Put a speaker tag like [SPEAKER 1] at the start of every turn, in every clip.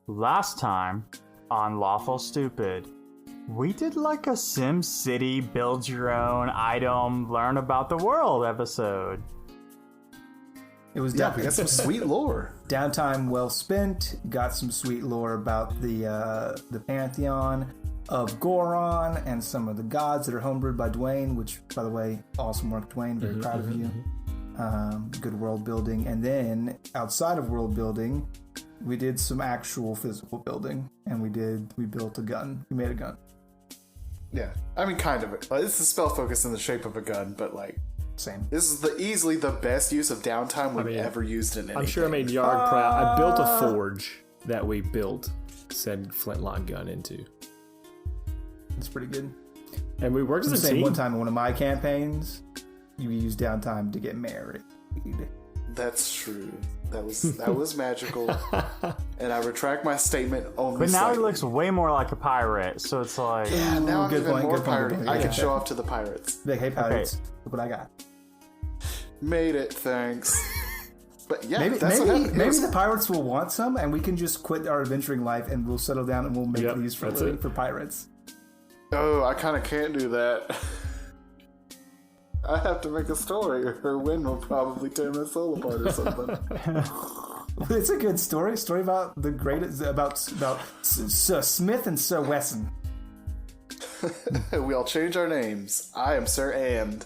[SPEAKER 1] Last time on Lawful Stupid, we did like a Sim City build your own item, learn about the world episode.
[SPEAKER 2] It was
[SPEAKER 3] we got some sweet lore.
[SPEAKER 2] Downtime well spent. Got some sweet lore about the pantheon of Goron and some of the gods that are homebrewed by Dwayne, which, by the way, awesome work, Dwayne. Very proud of you. Good world building. And then, outside of world building, we did some actual physical building. And we built a gun. We made a gun.
[SPEAKER 3] Yeah. I mean, kind of. It's a spell focus in the shape of a gun, but like...
[SPEAKER 2] Same.
[SPEAKER 3] This is easily the best use of downtime we've ever used in anything.
[SPEAKER 4] I'm sure I made Yard proud. I built a forge that we built said flintlock gun into.
[SPEAKER 2] It's pretty good.
[SPEAKER 4] And we worked as a team.
[SPEAKER 2] One time in one of my campaigns, you used downtime to get married.
[SPEAKER 3] That's true. That was magical. And I retract my statement only
[SPEAKER 1] But now
[SPEAKER 3] slightly.
[SPEAKER 1] he looks way more like a pirate, so it's like...
[SPEAKER 3] Yeah, now I'm
[SPEAKER 2] good
[SPEAKER 3] even
[SPEAKER 2] point,
[SPEAKER 3] more
[SPEAKER 2] good point,
[SPEAKER 3] pirate.
[SPEAKER 2] good point.
[SPEAKER 3] I
[SPEAKER 2] Yeah.
[SPEAKER 3] can show off to the pirates.
[SPEAKER 2] Like, hey, pirates, look what I got.
[SPEAKER 3] Made it, thanks. But yeah,
[SPEAKER 2] Maybe
[SPEAKER 3] that's what happened.
[SPEAKER 2] the pirates will want some, and we can just quit our adventuring life, and we'll settle down, and we'll make these for pirates.
[SPEAKER 3] Oh, I kind of can't do that. I have to make a story, or Win will probably tear my soul apart or something.
[SPEAKER 2] It's a good story. Story about the greatest, about Sir Smith and Sir Wesson.
[SPEAKER 3] We all change our names. I am Sir And.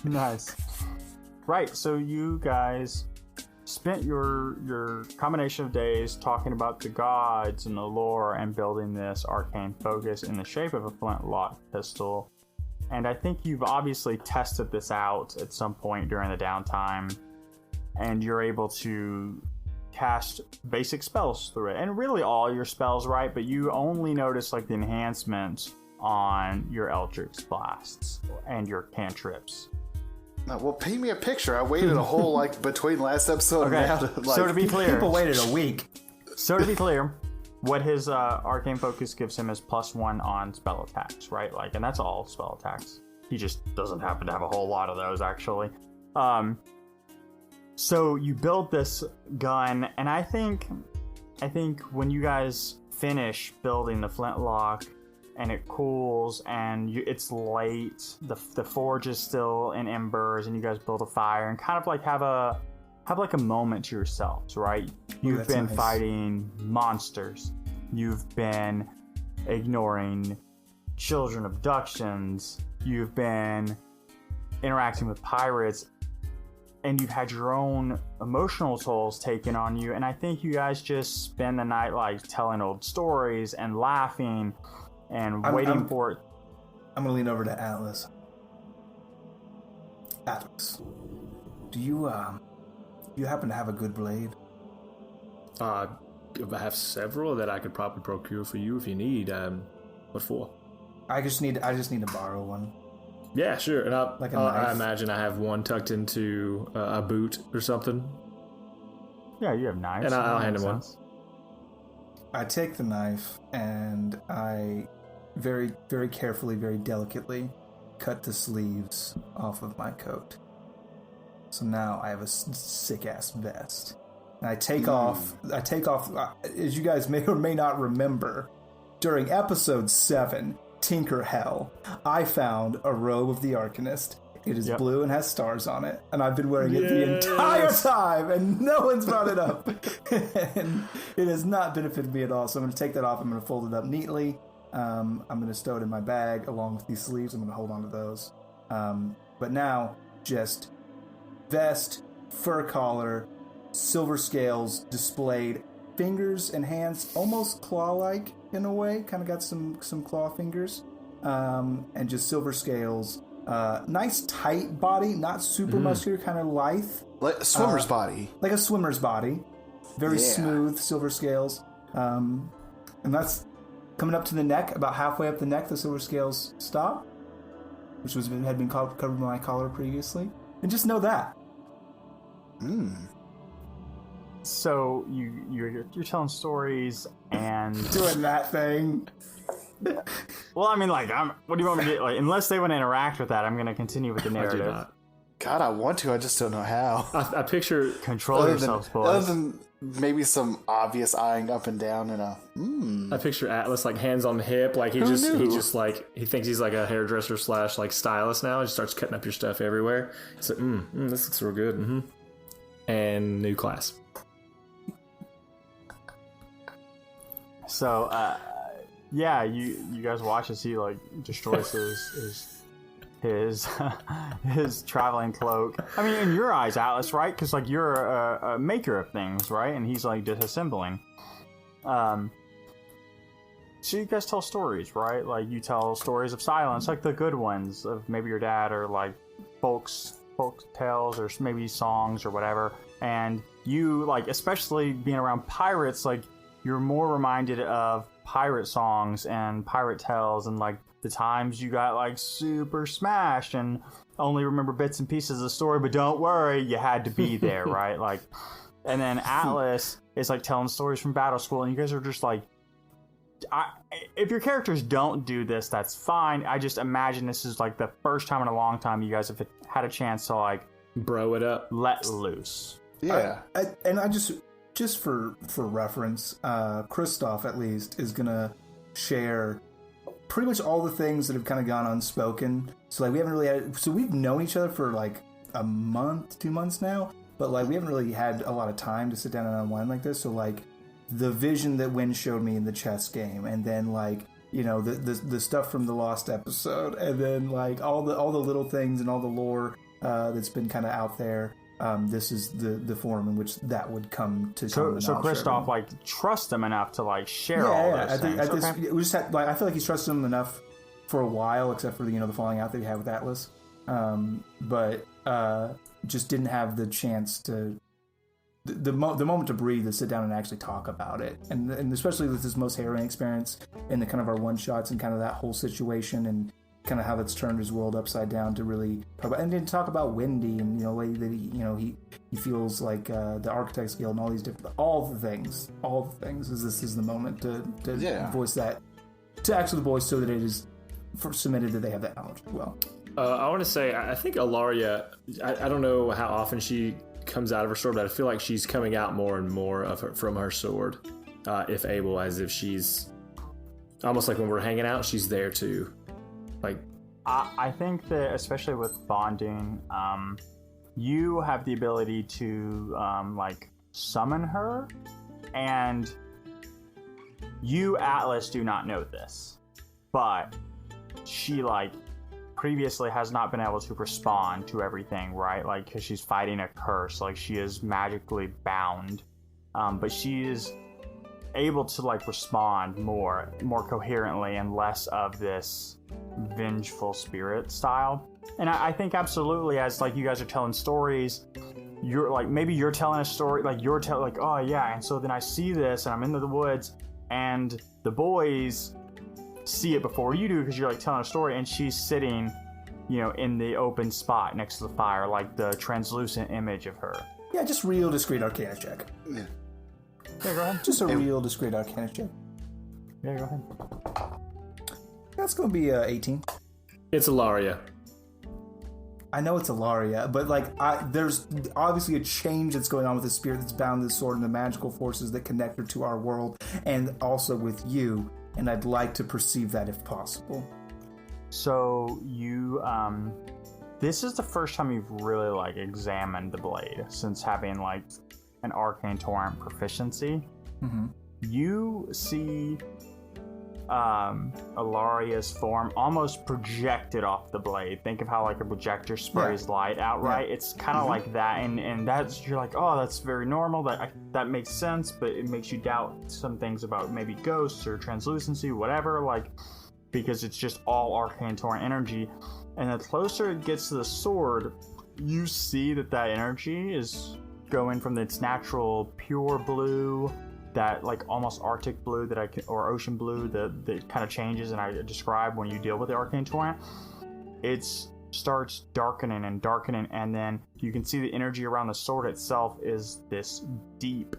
[SPEAKER 1] Nice. Right, so you guys spent your combination of days talking about the gods and the lore and building this arcane focus in the shape of a flintlock pistol. And I think you've obviously tested this out at some point during the downtime, and you're able to cast basic spells through it. And really all your spells, right? But you only notice like the enhancements on your Eldritch Blasts and your cantrips.
[SPEAKER 3] No, well, paint me a picture. I waited a whole, between last episode and now.
[SPEAKER 1] So to be clear...
[SPEAKER 2] People waited a week.
[SPEAKER 1] So to be clear, what his arcane focus gives him is +1 on spell attacks, right? And that's all spell attacks. He just doesn't happen to have a whole lot of those, actually. So you build this gun, and I think when you guys finish building the flintlock, and it cools, and it's late, the forge is still in embers, and you guys build a fire, and kind of have a moment to yourselves, right? You've been fighting monsters. You've been ignoring children abductions. You've been interacting with pirates, and you've had your own emotional tolls taken on you. And I think you guys just spend the night telling old stories and laughing and waiting for it.
[SPEAKER 2] I'm gonna lean over to Atlas. Atlas, do you happen to have a good blade?
[SPEAKER 4] I have several that I could probably procure for you if you need. What for?
[SPEAKER 2] I just need to borrow one.
[SPEAKER 4] Yeah, sure. And I
[SPEAKER 2] knife.
[SPEAKER 4] imagine I have one tucked into a boot or something.
[SPEAKER 1] Yeah, you have knives.
[SPEAKER 4] And I'll hand him one.
[SPEAKER 2] I take the knife and I very, very carefully, very delicately cut the sleeves off of my coat. So now I have a sick-ass vest. And I take off, as you guys may or may not remember, during episode 7, Tinker Hell, I found a robe of the Arcanist. It is blue and has stars on it, and I've been wearing it the entire time, and no one's brought it up. And it has not benefited me at all, so I'm going to take that off. I'm going to fold it up neatly. I'm going to stow it in my bag along with these sleeves. I'm going to hold on to those. But now, just vest, fur collar, silver scales displayed, fingers and hands almost claw-like in a way, kind of got some claw fingers, and just silver scales. Nice tight body, not super muscular, kind of lithe.
[SPEAKER 3] Like a swimmer's body.
[SPEAKER 2] Like a swimmer's body. Very smooth, silver scales. And that's coming up to the neck, about halfway up the neck, the silver scales stop, which had been covered by my collar previously. And just know that.
[SPEAKER 1] So you're telling stories and
[SPEAKER 2] doing that thing.
[SPEAKER 1] Well, I mean, what do you want me to do? Unless they want to interact with that, I'm going to continue with the narrative.
[SPEAKER 3] God, I want to. I just don't know how.
[SPEAKER 4] I picture
[SPEAKER 1] Control yourselves, boys.
[SPEAKER 3] Other than maybe some obvious eyeing up and down and a.
[SPEAKER 4] I picture Atlas like hands on the hip, like he just like he thinks he's like a hairdresser / like stylist now. He just starts cutting up your stuff everywhere. He's like, this looks real good. And new class.
[SPEAKER 1] So, yeah, you guys watch as he like destroys his traveling cloak. I mean, in your eyes, Atlas, right? Because like you're a maker of things, right? And he's like disassembling. So you guys tell stories, right? Like you tell stories of silence, like the good ones of maybe your dad, or like folk tales, or maybe songs or whatever. And you like, especially being around pirates, like you're more reminded of pirate songs and pirate tales, and like the times you got like super smashed and only remember bits and pieces of the story, but don't worry, you had to be there, right? Like, and then Atlas is like telling stories from battle school, and you guys are just like, if your characters don't do this, that's fine. I just imagine this is like the first time in a long time you guys have had a chance to like
[SPEAKER 4] bro it up,
[SPEAKER 1] let loose.
[SPEAKER 3] Yeah.
[SPEAKER 2] I just for reference, Christoph at least is gonna share pretty much all the things that have kind of gone unspoken. So like we haven't really had, so we've known each other for like a month, 2 months now, but like we haven't really had a lot of time to sit down and unwind like this. So like the vision that Wynn showed me in the chess game, and then like, you know, the stuff from the Lost episode, and then like all the little things and all the lore that's been kind of out there. This is the form in which that would come to.
[SPEAKER 1] So Christoph like trust him enough to like share all those things.
[SPEAKER 2] We just had, like, I feel like he's trusted him enough for a while, except for the falling out that he had with Atlas, but just didn't have the chance to the moment to breathe, to sit down and actually talk about it, and especially with his most harrowing experience in the kind of our one shots and kind of that whole situation and kind of how that's turned his world upside down, to really talk about, and then talk about Wendy and the way that he feels like the Architects Guild and all these different all the things is this is the moment to voice that to actually the boys, so that it is submitted that they have that knowledge as well.
[SPEAKER 4] I want to say, I think Ilaria, I don't know how often she comes out of her sword, but I feel like she's coming out more and more from her sword, if able, as if she's almost like when we're hanging out, she's there too. Like,
[SPEAKER 1] I think that especially with bonding, you have the ability to like summon her, and you, Atlas, do not know this, but she like previously has not been able to respond to everything, right? Like, because she's fighting a curse, like she is magically bound, but she is able to like respond more coherently and less of this vengeful spirit style. And I think absolutely, as like you guys are telling stories, you're like, maybe you're telling a story, like you're telling like, oh yeah, and so then I see this and I'm into the woods, and the boys see it before you do because you're like telling a story, and she's sitting, in the open spot next to the fire, like the translucent image of her.
[SPEAKER 2] Yeah, just real discreet Arcana check.
[SPEAKER 3] Yeah,
[SPEAKER 1] go ahead.
[SPEAKER 2] Just a real discreet Arcana check.
[SPEAKER 1] Yeah, go ahead.
[SPEAKER 2] That's going to be 18.
[SPEAKER 4] It's Ilaria.
[SPEAKER 2] I know it's Ilaria, but like there's obviously a change that's going on with the spirit that's bound to this sword and the magical forces that connect her to our world, and also with you. And I'd like to perceive that if possible.
[SPEAKER 1] So you, this is the first time you've really like examined the blade since having like an Arcane Torrent proficiency.
[SPEAKER 2] Mm-hmm.
[SPEAKER 1] You see Ilaria's form almost projected off the blade. Think of how like a projector sprays light out, right? It's kind of like that, and that's, you're like, oh, that's very normal. That makes sense, but it makes you doubt some things about maybe ghosts or translucency, whatever, like, because it's just all Arcane Torrent energy. And the closer it gets to the sword, you see that energy is going from its natural pure blue, that like almost Arctic blue or ocean blue that kind of changes and I describe when you deal with the Arcane Torrent. It starts darkening, and then you can see the energy around the sword itself is this deep,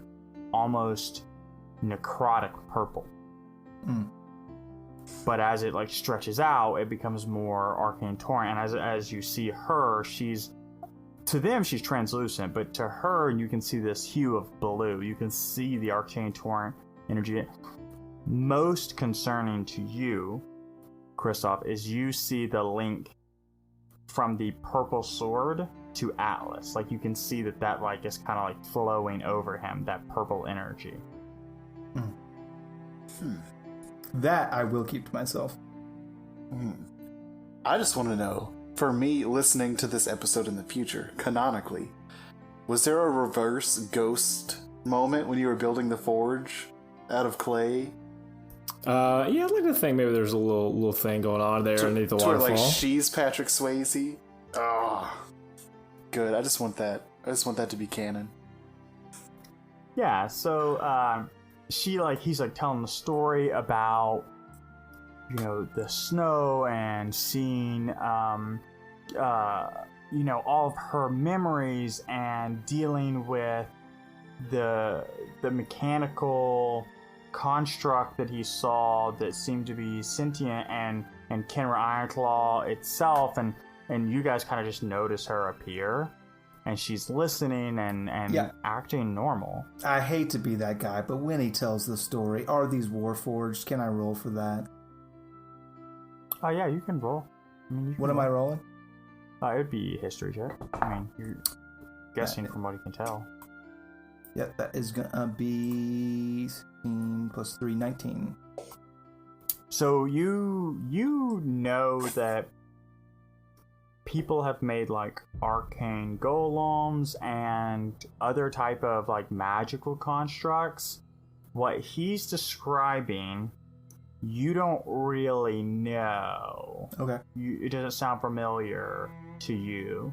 [SPEAKER 1] almost necrotic purple. But as it like stretches out, it becomes more Arcane Torrent, and as you see her, she's to them she's translucent, but to her you can see this hue of blue. You can see the arcane torrent energy. Most concerning to you, Kristoff, is you see the link from the purple sword to Atlas. Like, you can see that like is kind of like flowing over him, that purple energy.
[SPEAKER 2] That I will keep to myself.
[SPEAKER 3] I just want to know, for me listening to this episode in the future, canonically, was there a reverse ghost moment when you were building the forge out of clay?
[SPEAKER 4] Yeah, I'd like to think maybe there's a little thing going on there underneath the waterfall.
[SPEAKER 3] Like she's Patrick Swayze. Oh, good. I just want that to be canon.
[SPEAKER 1] Yeah. So he's like telling the story about, you know, the snow and seeing you know, all of her memories and dealing with the mechanical construct that he saw that seemed to be sentient, and Kenra Ironclaw itself, and you guys kind of just notice her appear, and she's listening and acting normal.
[SPEAKER 2] I hate to be that guy, but when he tells the story, are these warforged? Can I roll for that?
[SPEAKER 1] Oh yeah, you can roll. I mean,
[SPEAKER 2] what am I rolling?
[SPEAKER 1] It'd be history check. I mean, you're guessing from what you can tell.
[SPEAKER 2] Yeah, that is gonna be 16 plus 3, 19.
[SPEAKER 1] So you know that people have made like arcane golems and other type of like magical constructs. What he's describing, you don't really know.
[SPEAKER 2] Okay.
[SPEAKER 1] It doesn't sound familiar to you.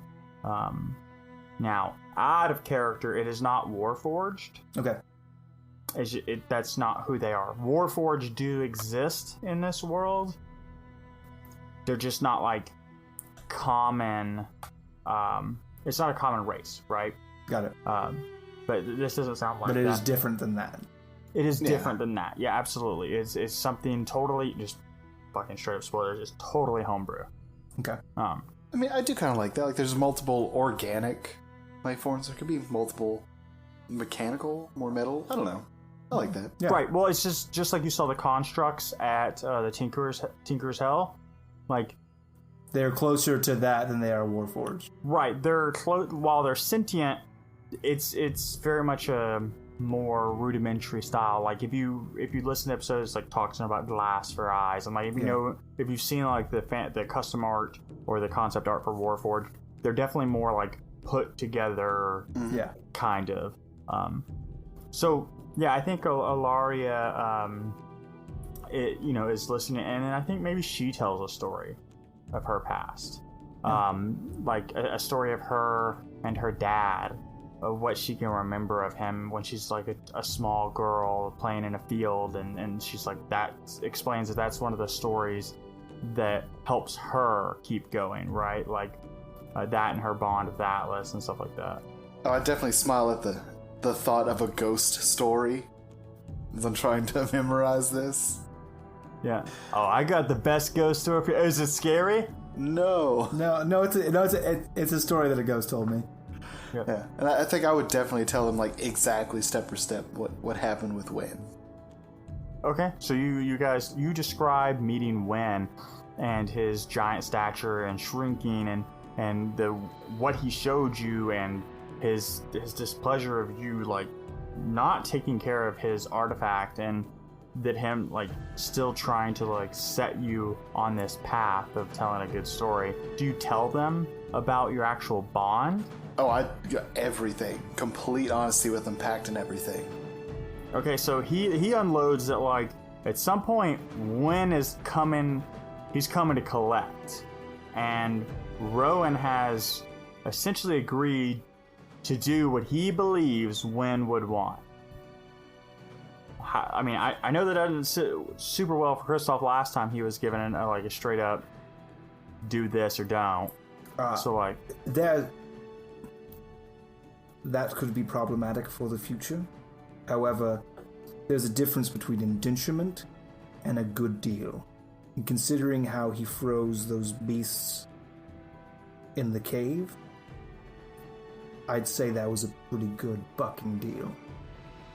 [SPEAKER 1] Now, out of character, it is not Warforged.
[SPEAKER 2] Okay.
[SPEAKER 1] That's not who they are. Warforged do exist in this world. They're just not like common. It's not a common race, right?
[SPEAKER 2] Got it.
[SPEAKER 1] But this doesn't sound like that.
[SPEAKER 2] But it is different than that.
[SPEAKER 1] It is different than that. Yeah, absolutely. It's something totally, just fucking straight up spoilers, it's totally homebrew.
[SPEAKER 2] Okay.
[SPEAKER 3] I mean, I do kind of like that. Like, there's multiple organic life forms. There could be multiple mechanical, more metal. I don't know. I like that.
[SPEAKER 1] Yeah. Right. Well, it's just like you saw the constructs at the Tinker's Hell. Like,
[SPEAKER 2] they're closer to that than they are Warforged.
[SPEAKER 1] Right. They're while they're sentient, it's very much a more rudimentary style. Like, if you listen to episodes like talking about glass for eyes, and like if you've seen like the custom art or the concept art for Warforged, they're definitely more like put together. Kind of. So yeah, I think Ilaria is listening, and I think maybe she tells a story of her past, like a story of her and her dad, of what she can remember of him when she's like a small girl playing in a field, and she's like, that explains that that's one of the stories that helps her keep going, right? Like that and her bond with Atlas and stuff like that.
[SPEAKER 3] Oh, I definitely smile at the thought of a ghost story as I'm trying to memorize this.
[SPEAKER 1] Yeah. Oh, I got the best ghost story. Is it scary?
[SPEAKER 3] No.
[SPEAKER 2] It's a story that a ghost told me.
[SPEAKER 3] Yeah. And I think I would definitely tell him, like, exactly step for step what happened with Wen.
[SPEAKER 1] Okay. So you guys describe meeting Wen and his giant stature and shrinking and what he showed you, and his displeasure of you like not taking care of his artifact, and that him like still trying to like set you on this path of telling a good story. Do you tell them about your actual bond?
[SPEAKER 3] Oh, I got everything. Complete honesty with him, packed and everything.
[SPEAKER 1] Okay, so he unloads that like at some point Wen is coming. He's coming to collect, and Rowan has essentially agreed to do what he believes Wen would want. I mean, I know that doesn't sit super well for Kristoff. Last time he was given a straight up do this or don't. So like
[SPEAKER 2] that could be problematic for the future. However, there's a difference between indenturement and a good deal. And considering how he froze those beasts in the cave, I'd say that was a pretty good bucking deal.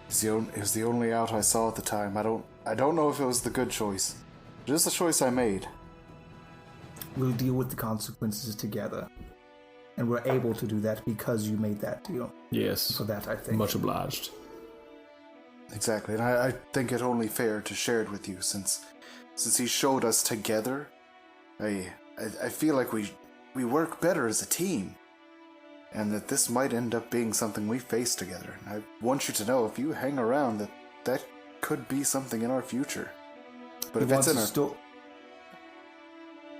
[SPEAKER 3] It was the only out I saw at the time. I don't know if it was the good choice. Just the choice I made.
[SPEAKER 2] We'll deal with the consequences together. And we're able to do that because you made that deal.
[SPEAKER 4] Yes.
[SPEAKER 2] For that, I think.
[SPEAKER 4] Much obliged.
[SPEAKER 3] Exactly, and I think it only fair to share it with you since he showed us together. I feel like we work better as a team. And that this might end up being something we face together. And I want you to know, if you hang around, that could be something in our future. But if it's in our...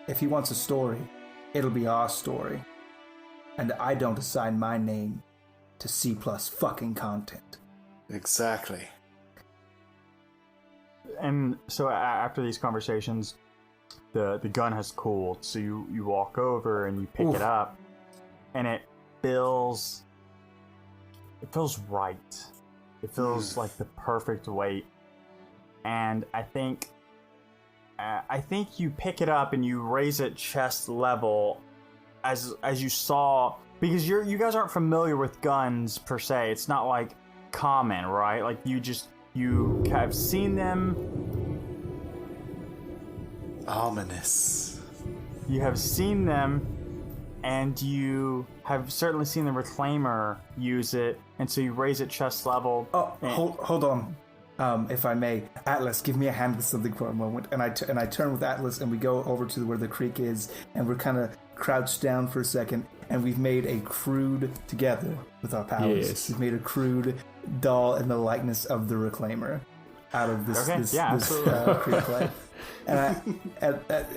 [SPEAKER 2] If he wants a story, it'll be our story. And I don't assign my name to C+ fucking content.
[SPEAKER 3] Exactly.
[SPEAKER 1] And so after these conversations, the gun has cooled. So you walk over and you pick it up, and it feels right. It feels like the perfect weight. And I think you pick it up and you raise it chest level, as you saw, because you guys aren't familiar with guns per se. It's not like common, right? Like you have seen them.
[SPEAKER 3] Ominous. You
[SPEAKER 1] have seen them, and you have certainly seen the Reclaimer use it, and so you raise it chest level.
[SPEAKER 2] Oh, hold on. If I may, Atlas, give me a hand with something for a moment. And I turn with Atlas, and we go over to where the creek is, and we're kind of crouched down for a second, and we've made a crude, together with our powers, we've made a crude doll in the likeness of the Reclaimer out of this creek life. And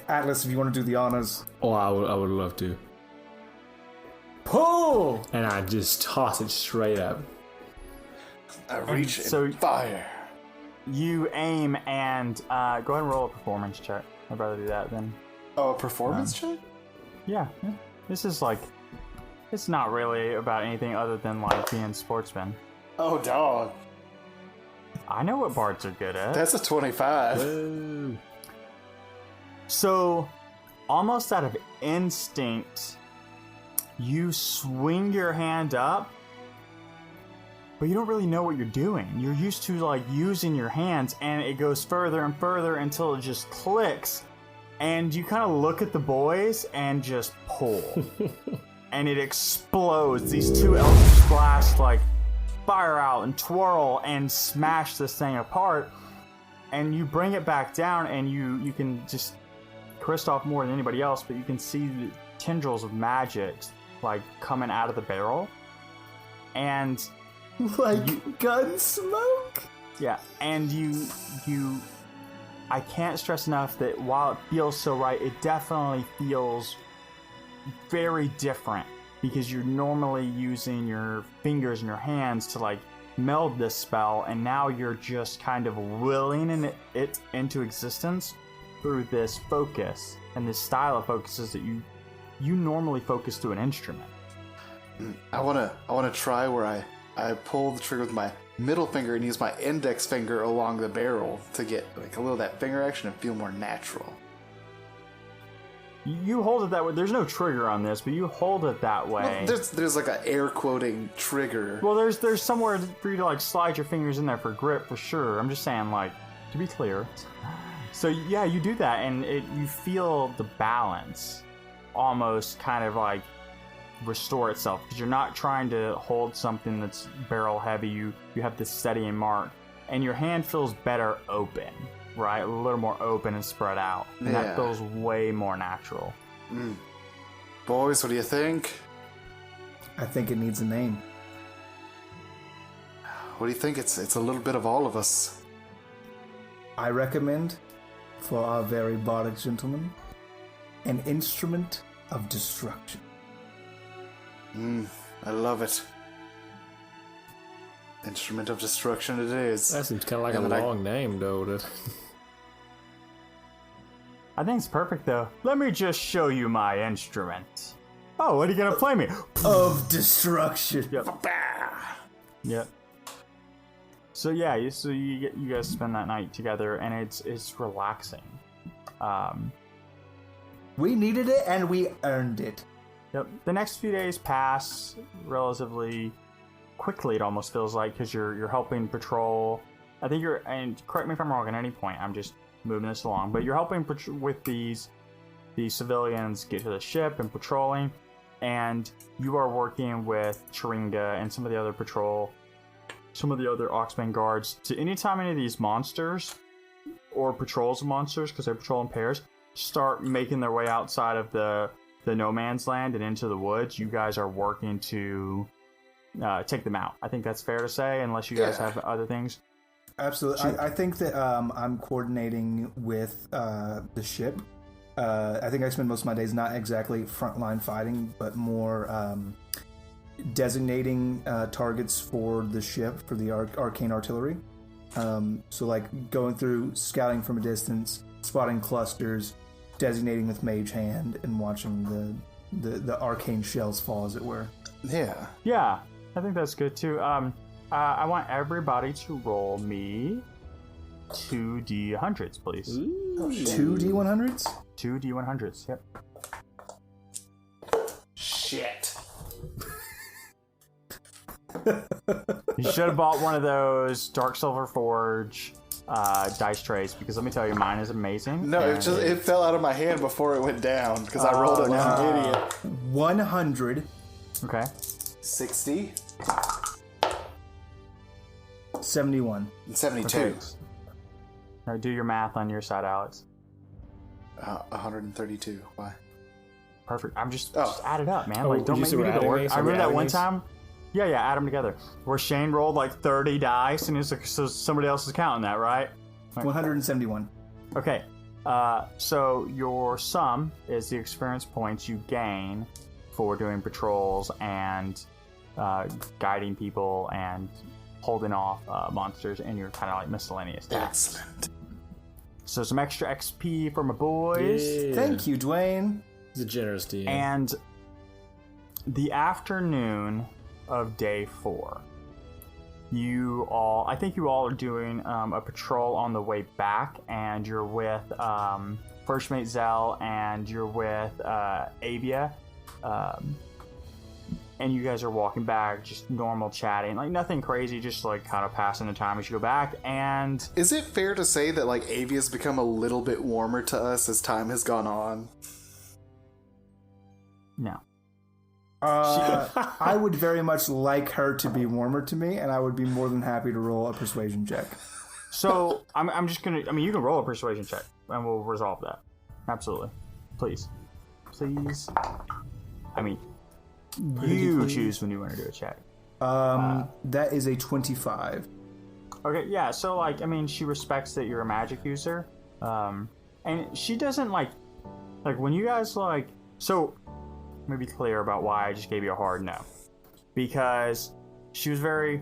[SPEAKER 2] Atlas, if you want to do the honors.
[SPEAKER 4] Oh, I would love to. Pull! And I just toss it straight up.
[SPEAKER 3] I reach and fire.
[SPEAKER 1] You aim and go ahead and roll a performance check. I'd rather do that than...
[SPEAKER 3] Oh, a performance check?
[SPEAKER 1] Yeah. This is like... It's not really about anything other than like being sportsmen.
[SPEAKER 3] Oh, dog.
[SPEAKER 1] I know what bards are good at.
[SPEAKER 3] That's a 25.
[SPEAKER 1] Woo. So, almost out of instinct, you swing your hand up, but you don't really know what you're doing. You're used to like using your hands, and it goes further and further until it just clicks, and you kind of look at the boys and just pull. And it explodes. These two Eldritch Blasts like fire out and twirl and smash this thing apart, and you bring it back down, and you can just, Kristoff more than anybody else, but you can see the tendrils of magic like coming out of the barrel, and
[SPEAKER 2] like gun smoke.
[SPEAKER 1] Yeah, and you I can't stress enough that while it feels so right, it definitely feels very different, because you're normally using your fingers and your hands to like meld this spell, and now you're just kind of willing it into existence through this focus and this style of focuses that you normally focus to an instrument.
[SPEAKER 3] I wanna try where I pull the trigger with my middle finger and use my index finger along the barrel to get like a little of that finger action and feel more natural.
[SPEAKER 1] You hold it that way. There's no trigger on this, but you hold it that way.
[SPEAKER 3] Well, there's like an air quoting trigger.
[SPEAKER 1] Well, there's somewhere for you to like slide your fingers in there for grip for sure. I'm just saying, like, to be clear. So yeah, you do that, and you feel the balance almost kind of like restore itself, because you're not trying to hold something that's barrel heavy. You have this steadying mark, and your hand feels better open. Right, a little more open and spread out, and that feels way more natural.
[SPEAKER 3] Boys, what do you think?
[SPEAKER 2] I think it needs a name.
[SPEAKER 3] What do you think? It's a little bit of all of us.
[SPEAKER 2] I recommend, for our very bardic gentleman, an instrument of destruction.
[SPEAKER 3] I love it. Instrument of destruction it is.
[SPEAKER 4] That seems kind of like a long name, though.
[SPEAKER 1] I think it's perfect, though. Let me just show you my instrument. Oh, what are you gonna play me?
[SPEAKER 2] Of destruction.
[SPEAKER 1] Yep. So yeah, you guys spend that night together, and it's relaxing.
[SPEAKER 2] We needed it, and we earned it.
[SPEAKER 1] Yep. The next few days pass relatively quickly. It almost feels like, because you're helping patrol. I think you're, and correct me if I'm wrong at any point. I'm just moving this along, but you're helping with these civilians get to the ship and patrolling, and you are working with Chiringa and some of the other Oxbane guards to anytime any of these monsters or patrols of monsters, because they patrol in pairs, start making their way outside of the no man's land and into the woods. You guys are working to take them out. I think that's fair to say, unless you guys have other things.
[SPEAKER 2] Absolutely. I think that I'm coordinating with the ship. I think I spend most of my days not exactly frontline fighting, but more designating targets for the ship, for the arcane artillery. So like going through, scouting from a distance, spotting clusters, designating with mage hand, and watching the arcane shells fall, as it were.
[SPEAKER 1] Yeah, I think that's good too. I want everybody to roll me 2d100s, please.
[SPEAKER 2] Ooh. 2d100s?
[SPEAKER 1] 2d100s, yep.
[SPEAKER 3] Shit.
[SPEAKER 1] You should have bought one of those Dark Silver Forge dice trays, because let me tell you, mine is amazing.
[SPEAKER 3] No, it fell out of my hand before it went down, because I rolled it like an idiot.
[SPEAKER 2] 100.
[SPEAKER 1] Okay.
[SPEAKER 3] 60.
[SPEAKER 2] 71.
[SPEAKER 3] And 72.
[SPEAKER 1] Okay. Now do your math on your side, Alex.
[SPEAKER 3] 132. Why?
[SPEAKER 1] Perfect. I'm just add it up, man. Like, don't make me do the
[SPEAKER 4] adding
[SPEAKER 1] work.
[SPEAKER 4] these?
[SPEAKER 1] I remember that one
[SPEAKER 4] these?
[SPEAKER 1] time. Yeah, add them together. Where Shane rolled like 30 dice, and it's like, so somebody else is counting that, right?
[SPEAKER 2] 171.
[SPEAKER 1] Okay. So your sum is the experience points you gain for doing patrols and guiding people and holding off monsters in your kind of like miscellaneous tasks.
[SPEAKER 3] Excellent.
[SPEAKER 1] So some extra XP for my boys.
[SPEAKER 4] Yeah.
[SPEAKER 2] Thank you, Dwayne.
[SPEAKER 4] He's a generous DM.
[SPEAKER 1] And the afternoon of day 4, I think you all are doing a patrol on the way back, and you're with First Mate Zell, and you're with Avia. And you guys are walking back, just normal chatting, like nothing crazy, just like kind of passing the time as you go back. And
[SPEAKER 3] is it fair to say that like Avia's become a little bit warmer to us as time has gone on?
[SPEAKER 1] No.
[SPEAKER 2] I would very much like her to be warmer to me, and I would be more than happy to roll a persuasion check.
[SPEAKER 1] So I'm just gonna. I mean, you can roll a persuasion check, and we'll resolve that. Absolutely, please. I mean, you choose when you want to do a check.
[SPEAKER 2] That is a 25.
[SPEAKER 1] Okay, yeah. So like, I mean, she respects that you're a magic user, and she doesn't like when you guys like. So, let me be clear about why I just gave you a hard no, because she was very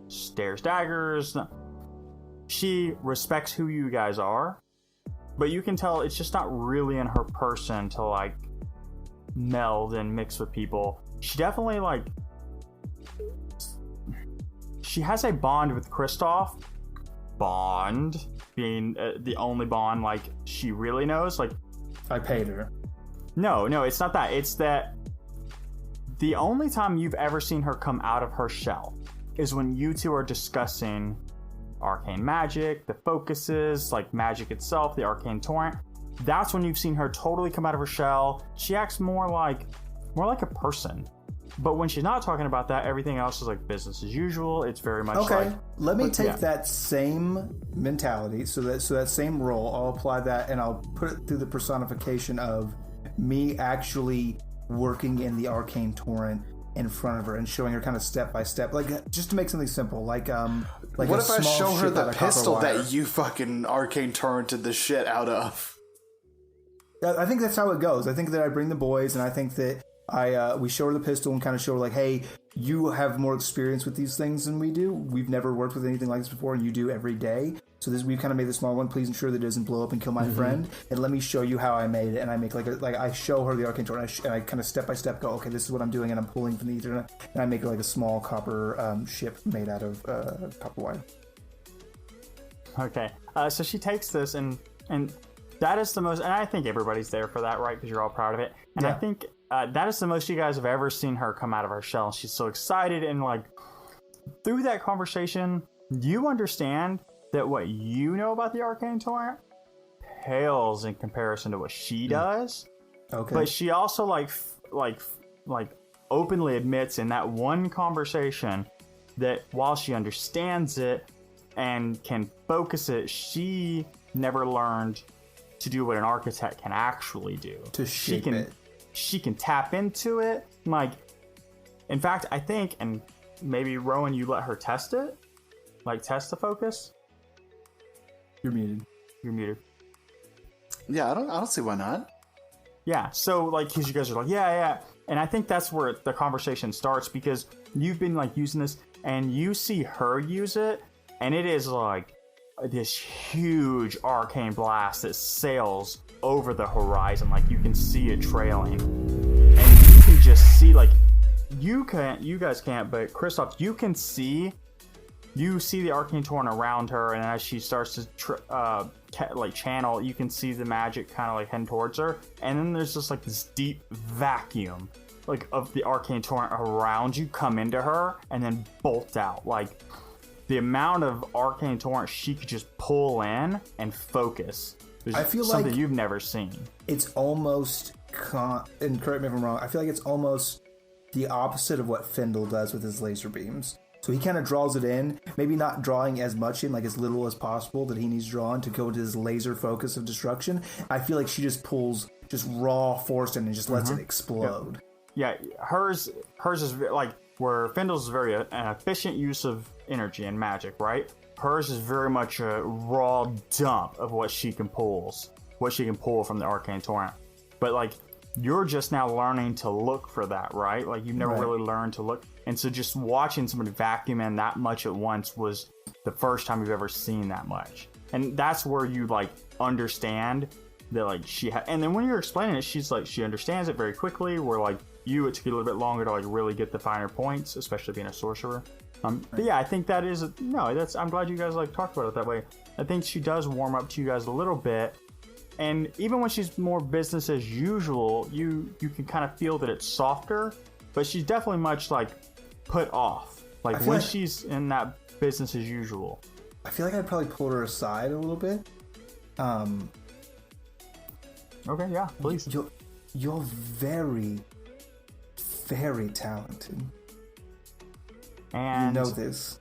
[SPEAKER 1] stares daggers. She respects who you guys are, but you can tell it's just not really in her person to like meld and mix with people. She definitely she has a bond with Kristoff. Bond being the only bond like she really knows. Like,
[SPEAKER 2] I paid her.
[SPEAKER 1] No, it's not that. It's that the only time you've ever seen her come out of her shell is when you two are discussing arcane magic, the focuses, like magic itself, the arcane torrent. That's when you've seen her totally come out of her shell. She acts more like a person. But when she's not talking about that, everything else is like business as usual. It's very much
[SPEAKER 2] okay.
[SPEAKER 1] like...
[SPEAKER 2] Let me take that same mentality, so that same role, I'll apply that, and I'll put it through the personification of me actually working in the arcane torrent in front of her and showing her kind of step by step, like just to make something simple, like what
[SPEAKER 3] if I show her the pistol
[SPEAKER 2] that
[SPEAKER 3] that you fucking arcane torrented the shit out of?
[SPEAKER 2] I think that's how it goes. I think that I bring the boys, and I think that we show her the pistol and kind of show her like, hey, you have more experience with these things than we do. We've never worked with anything like this before, and you do every day. So we've kind of made the small one. Please ensure that it doesn't blow up and kill my friend. And let me show you how I made it. And I make I show her the arcane torrent, and I kind of step by step go, okay, this is what I'm doing, and I'm pulling from the Ethernet, and I make like a small copper ship made out of copper wire.
[SPEAKER 1] Okay, so she takes this and that is the most, and I think everybody's there for that, right? Because you're all proud of it. And I think that is the most you guys have ever seen her come out of her shell. She's so excited, and like through that conversation, you understand that what you know about the Arcane Torrent pales in comparison to what she does.
[SPEAKER 2] Okay.
[SPEAKER 1] But she also like openly admits in that one conversation that while she understands it and can focus it, she never learned to do what an architect can actually do.
[SPEAKER 2] To shape it.
[SPEAKER 1] She can tap into it. Like, in fact, I think, and maybe Rowan, you let her test it? Like, test the focus?
[SPEAKER 2] You're muted.
[SPEAKER 1] You're muted.
[SPEAKER 3] Yeah, I don't see why not.
[SPEAKER 1] Yeah, so, like, because you guys are like, yeah. And I think that's where the conversation starts, because you've been, like, using this, and you see her use it, and it is, like, this huge arcane blast that sails over the horizon. Like, you can see it trailing. And you can just see, like, you guys can't, but Kristoff, you can see... You see the Arcane Torrent around her, and as she starts to channel, you can see the magic kind of like heading towards her. And then there's just like this deep vacuum, like of the Arcane Torrent around you come into her and then bolt out. Like the amount of Arcane Torrent she could just pull in and focus.
[SPEAKER 2] I feel
[SPEAKER 1] something
[SPEAKER 2] like
[SPEAKER 1] you've never seen.
[SPEAKER 2] It's almost, and correct me if I'm wrong, I feel like it's almost the opposite of what Findle does with his laser beams. So he kind of draws it in, maybe not drawing as much in, like as little as possible that he needs drawn to go to his laser focus of destruction. I feel like she just pulls just raw force in and just lets it explode.
[SPEAKER 1] Yeah, hers is like where Findle's is very an efficient use of energy and magic, right? Hers is very much a raw dump of what she can pull from the Arcane Torrent. But like you're just now learning to look for that, right? Like you've never really learned to look. And so just watching somebody vacuum in that much at once was the first time you've ever seen that much. And that's where you like understand that like and then when you're explaining it, she's like, she understands it very quickly, where like it took you a little bit longer to like really get the finer points, especially being a sorcerer. But yeah, I think that is, I'm glad you guys like talked about it that way. I think she does warm up to you guys a little bit. And even when she's more business as usual, you can kind of feel that it's softer, but she's definitely much like put off. Like when she's in that business as usual.
[SPEAKER 2] I feel like I'd probably pull her aside a little bit.
[SPEAKER 1] Okay, yeah, please.
[SPEAKER 2] You're very, very talented.
[SPEAKER 1] And
[SPEAKER 2] you know this.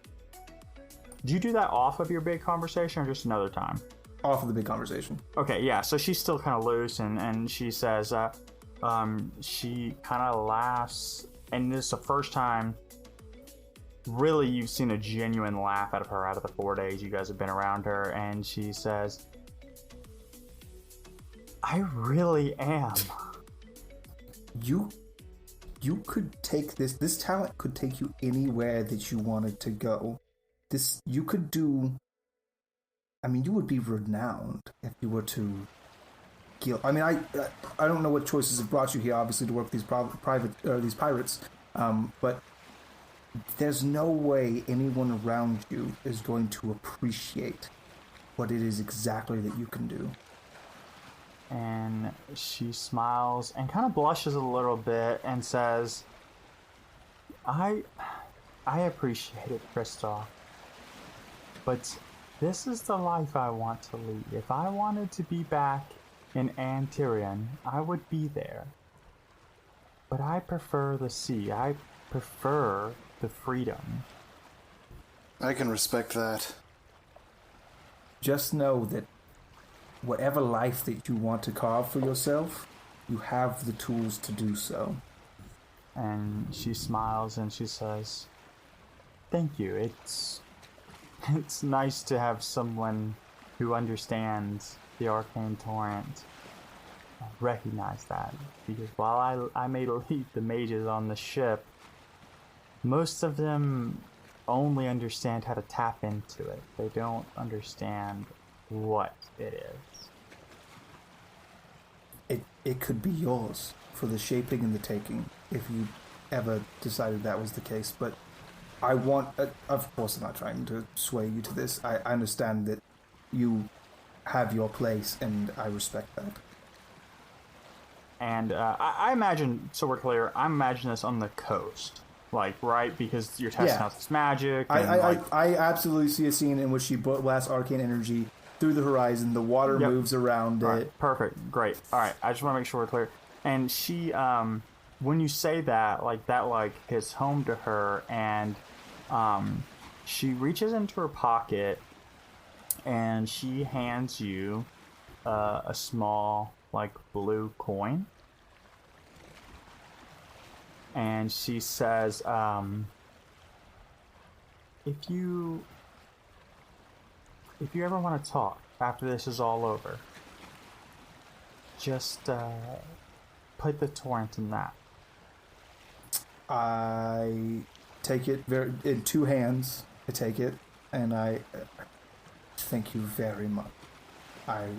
[SPEAKER 1] Do you do that off of your big conversation or just another time?
[SPEAKER 2] Off of the big conversation.
[SPEAKER 1] Okay, yeah, so she's still kind of loose, and she says, she kind of laughs, and this is the first time really you've seen a genuine laugh out of her out of the 4 days you guys have been around her, and she says, I really am.
[SPEAKER 2] You could take this talent could take you anywhere that you wanted to go. You could do... I mean, you would be renowned if you were to kill. I mean, I don't know what choices have brought you here, obviously, to work with these pirates, but there's no way anyone around you is going to appreciate what it is exactly that you can do.
[SPEAKER 1] And she smiles and kind of blushes a little bit and says, I appreciate it, Kristoff, but this is the life I want to lead. If I wanted to be back in Antirion, I would be there. But I prefer the sea. I prefer the freedom.
[SPEAKER 3] I can respect that.
[SPEAKER 2] Just know that whatever life that you want to carve for yourself, you have the tools to do so.
[SPEAKER 1] And she smiles and she says, thank you. It's nice to have someone who understands the Arcane Torrent recognize that, because while I may lead the mages on the ship, most of them only understand how to tap into it. They don't understand what it is.
[SPEAKER 2] It could be yours for the shaping and the taking, if you ever decided that was the case, but I want... of course I'm not trying to sway you to this. I understand that you have your place, and I respect that.
[SPEAKER 1] And I imagine, so we're clear, I imagine this on the coast. Like, right? Because you're testing out this magic. And
[SPEAKER 2] I absolutely see a scene in which she blasts arcane energy through the horizon. The water moves around it.
[SPEAKER 1] Right, perfect. Great. All right. I just want to make sure we're clear. And she, when you say that hits home to her, and she reaches into her pocket and she hands you a small, blue coin. And she says, if you ever want to talk after this is all over, just put the torrent in that.
[SPEAKER 2] I take it in two hands. I take it, and I thank you very much. I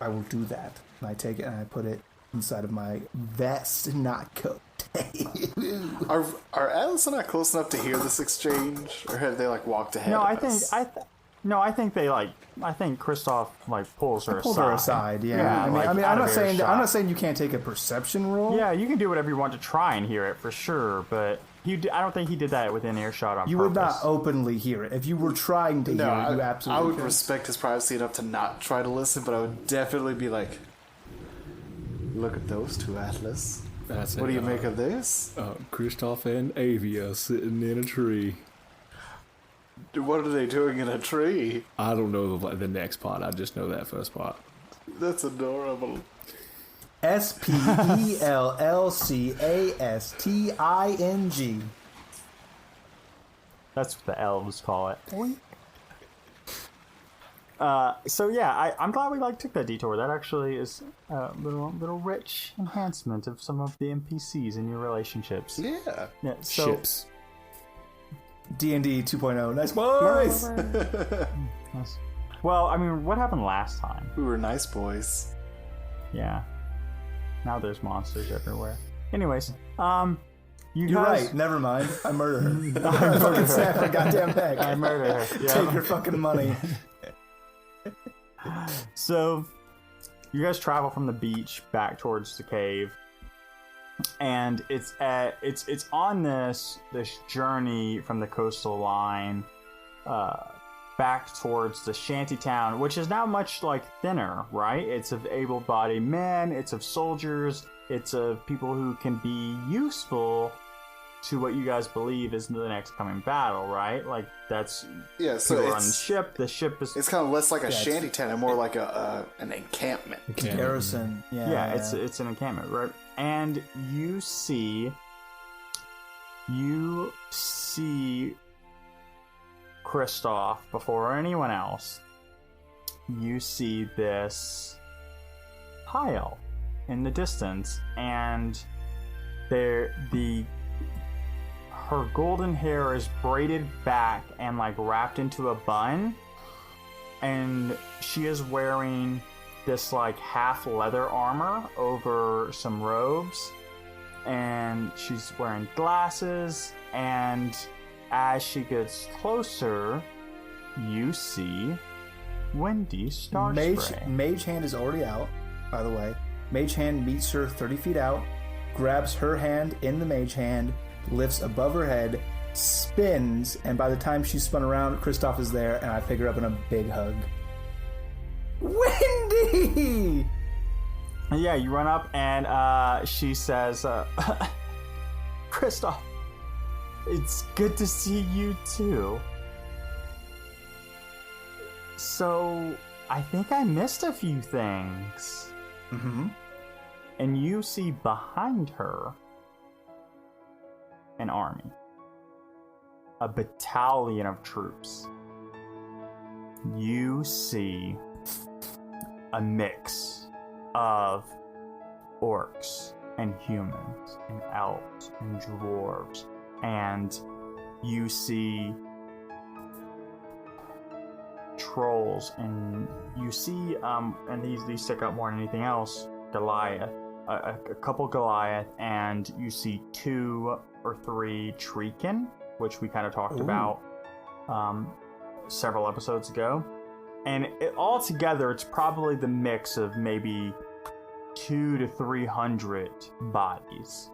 [SPEAKER 2] will do that. And I take it and I put it inside of my vest, not coat.
[SPEAKER 3] Are Atlas and I close enough to hear this exchange, or have they walked ahead?
[SPEAKER 1] No,
[SPEAKER 3] of
[SPEAKER 1] I
[SPEAKER 3] us?
[SPEAKER 1] think Kristoff pulls her aside.
[SPEAKER 2] Pulled her aside. Yeah. I mean, I'm not saying you can't take a perception roll.
[SPEAKER 1] Yeah, you can do whatever you want to try and hear it for sure, but I don't think he did that within earshot on purpose.
[SPEAKER 2] You would not openly hear it if you were trying to hear it. You absolutely.
[SPEAKER 3] I would respect his privacy enough to not try to listen, but I would definitely be like, "Look at those two, Atlas. What do you make of this?"
[SPEAKER 4] Kristoff and Avia sitting in a tree.
[SPEAKER 3] What are they doing in a tree?
[SPEAKER 4] I don't know the next part. I just know that first part.
[SPEAKER 3] That's adorable.
[SPEAKER 2] SPELLCASTING.
[SPEAKER 1] That's what the elves call it. So yeah, I'm glad we took that detour. That actually is a little rich enhancement of some of the NPCs in your relationships.
[SPEAKER 3] Yeah.
[SPEAKER 1] So,
[SPEAKER 4] Ships.
[SPEAKER 2] D&D 2.0. Nice boys.
[SPEAKER 1] Nice. Well, I mean, what happened last time?
[SPEAKER 3] We were nice boys.
[SPEAKER 1] Yeah. Now there's monsters everywhere. Anyways,
[SPEAKER 2] You're
[SPEAKER 1] guys...
[SPEAKER 2] right. Never mind. I murder her. I fucking snap her goddamn neck.
[SPEAKER 1] I murder her. Yeah.
[SPEAKER 2] Take her fucking money.
[SPEAKER 1] So, you guys travel from the beach back towards the cave, and it's on this journey from the coastal line back towards the shanty town, which is now much thinner, right? It's of able-bodied men, it's of soldiers, it's of people who can be useful to what you guys believe is the next coming battle, right? That's
[SPEAKER 3] so
[SPEAKER 1] people on the ship. The ship is...
[SPEAKER 3] It's kind of less like a shanty town and more like an encampment.
[SPEAKER 2] Garrison.
[SPEAKER 1] Yeah, it's an encampment, right? And you see Kristoff before anyone else. You see this pile in the distance, and her golden hair is braided back and wrapped into a bun, and she is wearing this half leather armor over some robes, and she's wearing glasses, and as she gets closer, you see Wendy Starspray.
[SPEAKER 2] Mage Hand is already out, by the way. Mage Hand meets her 30 feet out, grabs her hand in the Mage Hand, lifts above her head, spins, and by the time she's spun around, Kristoff is there, and I pick her up in a big hug. Wendy!
[SPEAKER 1] Yeah, you run up, and she says, Kristoff, it's good to see you too. So, I think I missed a few things.
[SPEAKER 2] Mm-hmm.
[SPEAKER 1] And you see behind her an army. A battalion of troops. You see a mix of orcs and humans and elves and dwarves, and you see trolls, and you see and these stick out more than anything else, Goliath, a couple Goliath, and you see 2 or 3 Treekin, which we kind of talked about several episodes ago. And all together, it's probably the mix of maybe 200 to 300 bodies.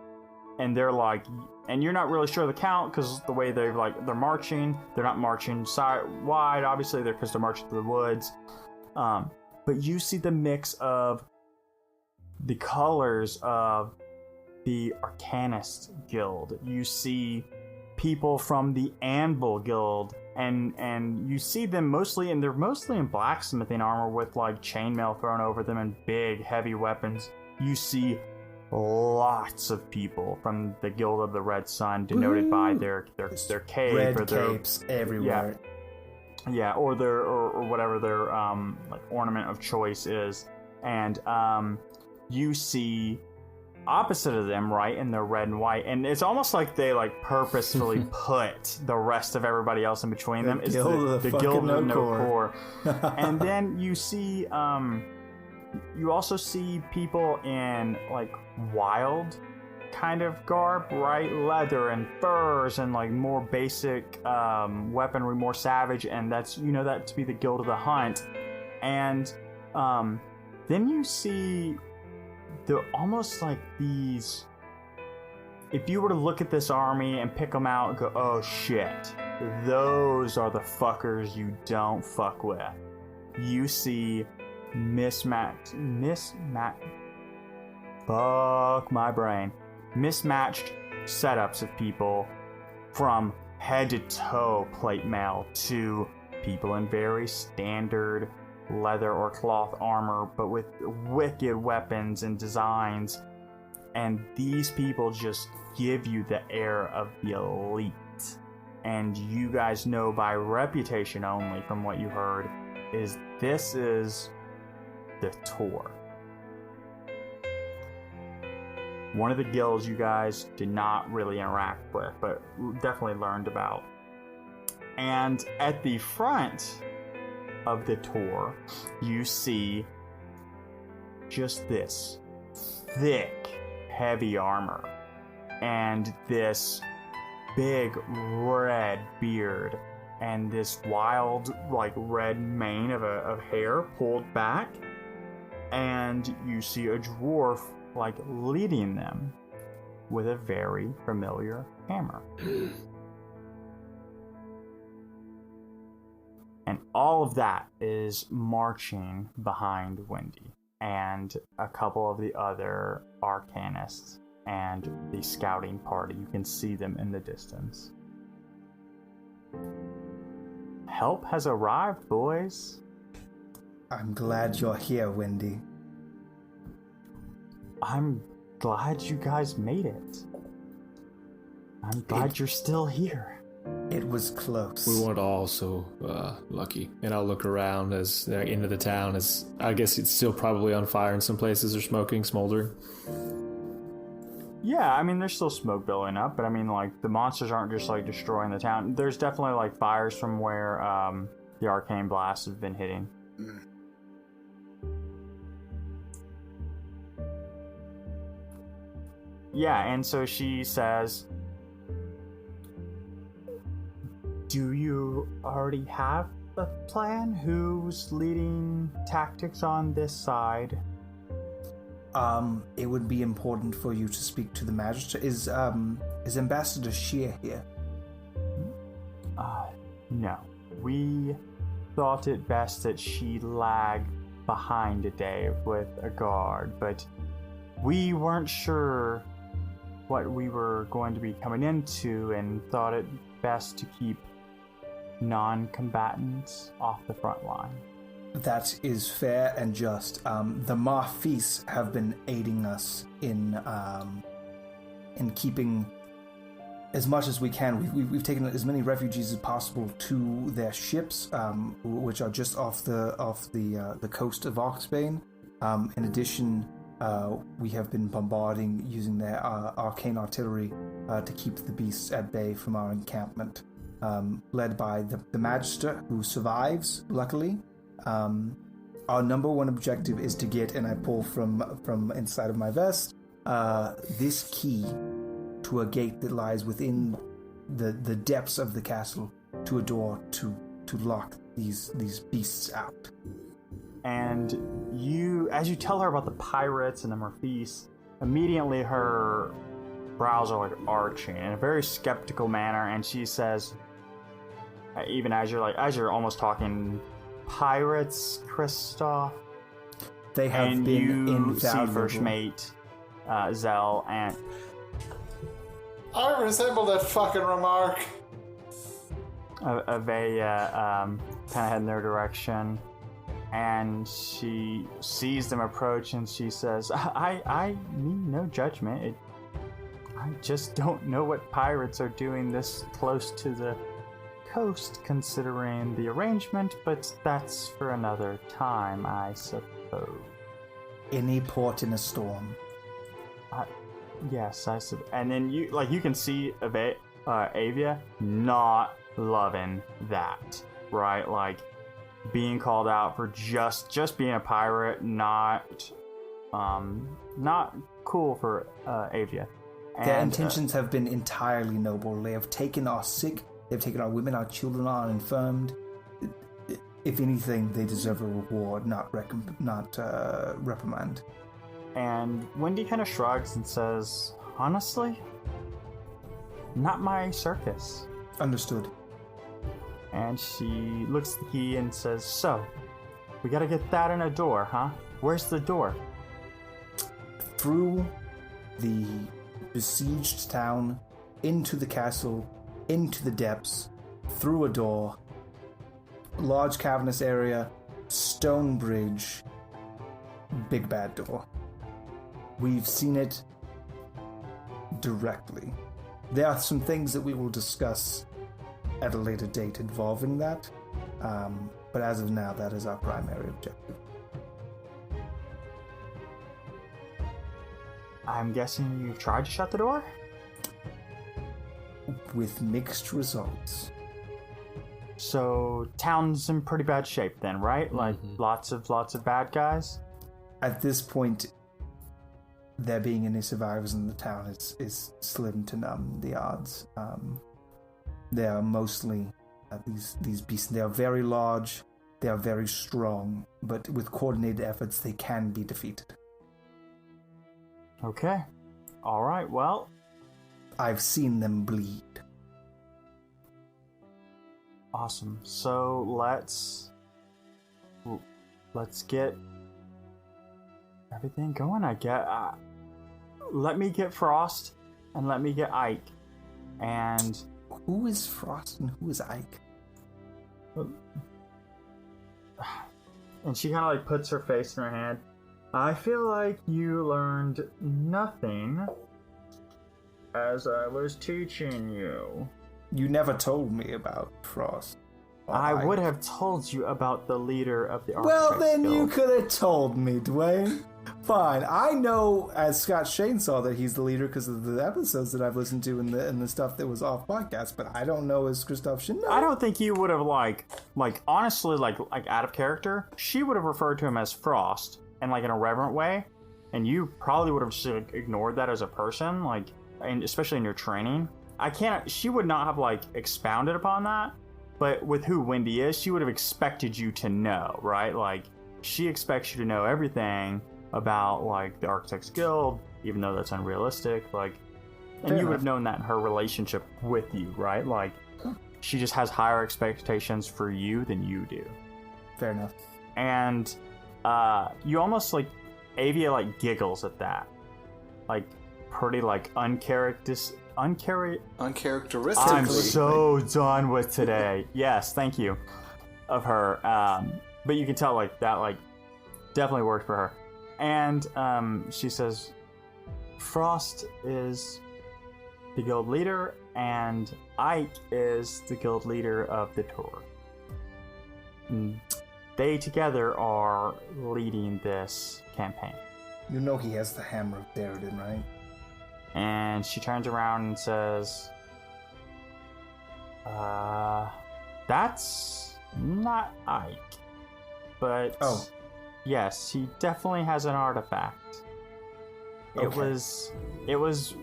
[SPEAKER 1] And they're like, and you're not really sure the count because the way they're marching, they're not marching wide, obviously, because they're marching through the woods. But you see the mix of the colors of the Arcanist Guild. You see people from the Anvil Guild, and you see them mostly in blacksmithing armor with like chainmail thrown over them and big heavy weapons. You see lots of people from the Guild of the Red Sun, denoted by their cape
[SPEAKER 2] red
[SPEAKER 1] or their
[SPEAKER 2] capes everywhere.
[SPEAKER 1] Yeah, or their or whatever their like ornament of choice is, and you see opposite of them, right, in their red and white, and it's almost like they like purposefully put the rest of everybody else in between them. It's the Guild of No Core. And then you see you also see people in like wild kind of garb, right? Leather and furs and like more basic weaponry, more savage, and that's, you know, that to be the Guild of the Hunt. And then you see they're almost like these, if you were to look at this army and pick them out and go, oh shit, those are the fuckers you don't fuck with. You see mismatched setups of people from head to toe plate mail to people in very standard leather or cloth armor, but with wicked weapons and designs. And these people just give you the air of the elite. And you guys know by reputation only from what you heard this is the tour. One of the guilds you guys did not really interact with, but definitely learned about. And at the front of the tour, you see just this thick, heavy armor and this big red beard and this wild, like, red mane of hair pulled back. And you see a dwarf, like, leading them with a very familiar hammer. And all of that is marching behind Wendy and a couple of the other Arcanists and the scouting party. You can see them in the distance. Help has arrived, boys.
[SPEAKER 2] I'm glad you're here, Wendy.
[SPEAKER 1] I'm glad you guys made it. I'm glad you're still here.
[SPEAKER 2] It was close.
[SPEAKER 4] We weren't all so lucky. And I'll look around as into the town, as I guess it's still probably on fire in some places, or smoldering.
[SPEAKER 1] Yeah, I mean, there's still smoke building up, but I mean, like, the monsters aren't just, like, destroying the town. There's definitely, like, fires from where the arcane blasts have been hitting. Yeah, and so she says, do you already have a plan? Who's leading tactics on this side?
[SPEAKER 2] It would be important for you to speak to the Magistrate. Is Ambassador Shear here?
[SPEAKER 1] No. We thought it best that she lag behind a day with a guard, but we weren't sure what we were going to be coming into and thought it best to keep non-combatants off the front line.
[SPEAKER 2] That is fair and just. The Marfis have been aiding us in keeping as much as we can. We've taken as many refugees as possible to their ships, which are just off the coast of Oxbane. In addition, we have been bombarding using their arcane artillery to keep the beasts at bay from our encampment. Led by the Magister, who survives, luckily. Our number one objective is to get, and I pull from inside of my vest, this key to a gate that lies within the depths of the castle, to a door to lock these beasts out.
[SPEAKER 1] And as you tell her about the pirates and the Murphys, immediately her brows are like arching in a very skeptical manner, and she says, even as you're almost talking, pirates, Kristoff.
[SPEAKER 2] They have
[SPEAKER 1] and
[SPEAKER 2] been
[SPEAKER 1] you
[SPEAKER 2] invaluable.
[SPEAKER 1] see First Mate Zell, and
[SPEAKER 3] I resemble that fucking remark.
[SPEAKER 1] Avaya kind of head in their direction, and she sees them approach, and she says, I mean no judgment. I just don't know what pirates are doing this close to the coast, considering the arrangement, but that's for another time, I suppose.
[SPEAKER 2] Any port in a storm.
[SPEAKER 1] Yes, I suppose. And then you can see Avia not loving that, right? Like being called out for just being a pirate, not cool for Avia.
[SPEAKER 2] Their intentions have been entirely noble. They have taken our sick, they've taken our women, our children, our infirmed. If anything, they deserve a reward, not reprimand.
[SPEAKER 1] And Wendy kind of shrugs and says, honestly, not my circus.
[SPEAKER 2] Understood.
[SPEAKER 1] And she looks at the key and says, so, we gotta get that in a door, huh? Where's the door?
[SPEAKER 2] Through the besieged town, into the castle, into the depths, through a door, large cavernous area, stone bridge, big bad door. We've seen it directly. There are some things that we will discuss at a later date involving that, but as of now, that is our primary objective.
[SPEAKER 1] I'm guessing you've tried to shut the door?
[SPEAKER 2] With mixed results.
[SPEAKER 1] So, town's in pretty bad shape then, right? Like, lots of bad guys?
[SPEAKER 2] At this point, there being any survivors in the town is slim to none, the odds. They are mostly these beasts. They are very large, they are very strong, but with coordinated efforts, they can be defeated.
[SPEAKER 1] Okay. Alright, well.
[SPEAKER 2] I've seen them bleed.
[SPEAKER 1] Awesome. So, let's get everything going, I guess. Let me get Frost, and let me get Ike. And
[SPEAKER 2] who is Frost and who is Ike?
[SPEAKER 1] And she kind of like puts her face in her hand. I feel like you learned nothing as I was teaching you.
[SPEAKER 2] You never told me about Frost.
[SPEAKER 1] I would have told you about the leader of the
[SPEAKER 2] Well,
[SPEAKER 1] Architects
[SPEAKER 2] then
[SPEAKER 1] Guild.
[SPEAKER 2] you could have told me, Dwayne. Fine. I know as Scott Shainsaw that he's the leader because of the episodes that I've listened to and the stuff that was off podcast, but I don't know as Christoph should know.
[SPEAKER 1] I don't think you would have honestly out of character. She would have referred to him as Frost in like an irreverent way, and you probably would have just ignored that as a person, and especially in your training. She would not have expounded upon that, but with who Wendy is, she would have expected you to know, right? Like, she expects you to know everything about the Architects Guild, even though that's unrealistic, and you would have known that in her relationship with you, right? She just has higher expectations for you than you do.
[SPEAKER 2] Fair enough.
[SPEAKER 1] And you almost Avia giggles at that, pretty
[SPEAKER 3] uncharacteristic.
[SPEAKER 1] I'm so done with today. Yes, thank you. Of her, but you can tell that definitely worked for her. And she says, Frost is the guild leader, and Ike is the guild leader of the tour. They together are leading this campaign.
[SPEAKER 2] You know he has the hammer of Theoden, right?
[SPEAKER 1] And she turns around and says, that's not Ike. But yes, he definitely has an artifact.
[SPEAKER 2] Okay.
[SPEAKER 1] It was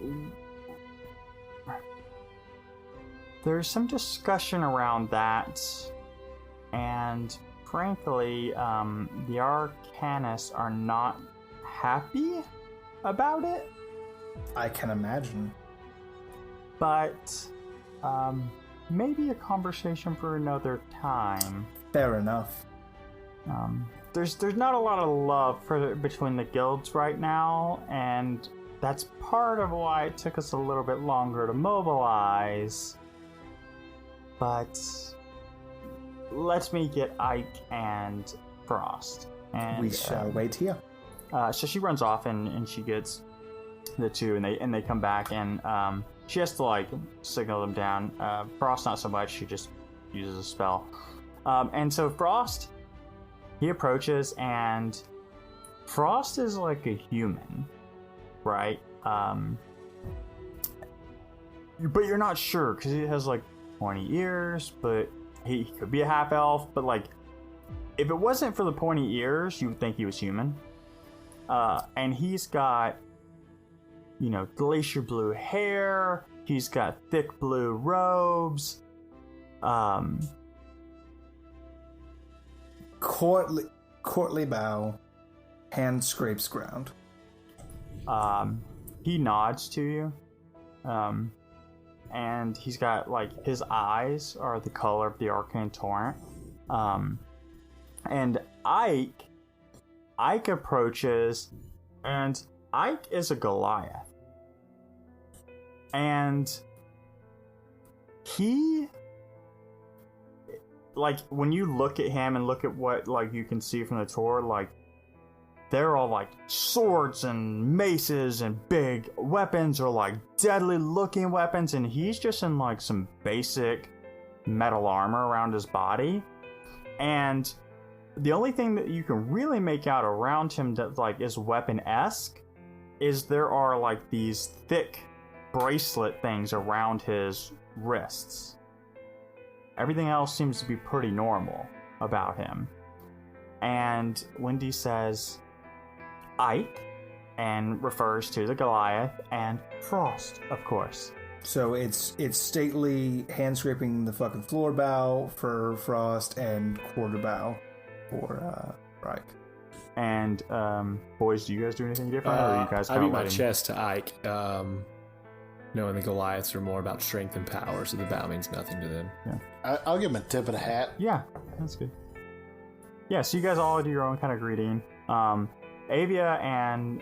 [SPEAKER 1] there's some discussion around that, and frankly, the Arcanists are not happy about it.
[SPEAKER 2] I can imagine.
[SPEAKER 1] But maybe a conversation for another time.
[SPEAKER 2] Fair enough.
[SPEAKER 1] There's not a lot of love between the guilds right now, and that's part of why it took us a little bit longer to mobilize. But let me get Ike and Frost. And
[SPEAKER 2] We shall wait here.
[SPEAKER 1] so she runs off and she gets the two, and they come back, and she has to like signal them down. Frost not so much; she just uses a spell. And so Frost, he approaches, and Frost is like a human, right? But you're not sure because he has like pointy ears, but he could be a half elf. But like, if it wasn't for the pointy ears, you would think he was human. And he's got, glacier blue hair. He's got thick blue robes.
[SPEAKER 2] Courtly bow, hand scrapes ground.
[SPEAKER 1] He nods to you. And he's got, like, his eyes are the color of the Arcane Torrent. And Ike approaches, and Ike is a Goliath. And he, like, when you look at him and look at what, like, you can see from the tour, like, they're all, like, swords and maces and big weapons, or, like, deadly-looking weapons, and he's just in, like, some basic metal armor around his body. And the only thing that you can really make out around him that, like, is weapon-esque is there are, like, these thick bracelet things around his wrists. Everything else seems to be pretty normal about him. And Wendy says, Ike, and refers to the Goliath, and Frost, of course.
[SPEAKER 2] So it's stately hand scraping the fucking floor bow for Frost and quarter bow for Ike.
[SPEAKER 1] And boys, do you guys do anything different, or are you guys?
[SPEAKER 4] I beat my chest to Ike, knowing the Goliaths are more about strength and power, so the bow means nothing to them.
[SPEAKER 1] Yeah,
[SPEAKER 3] I'll give him a tip of the hat.
[SPEAKER 1] yeah, that's good. Yeah, so you guys all do your own kind of greeting. Avia and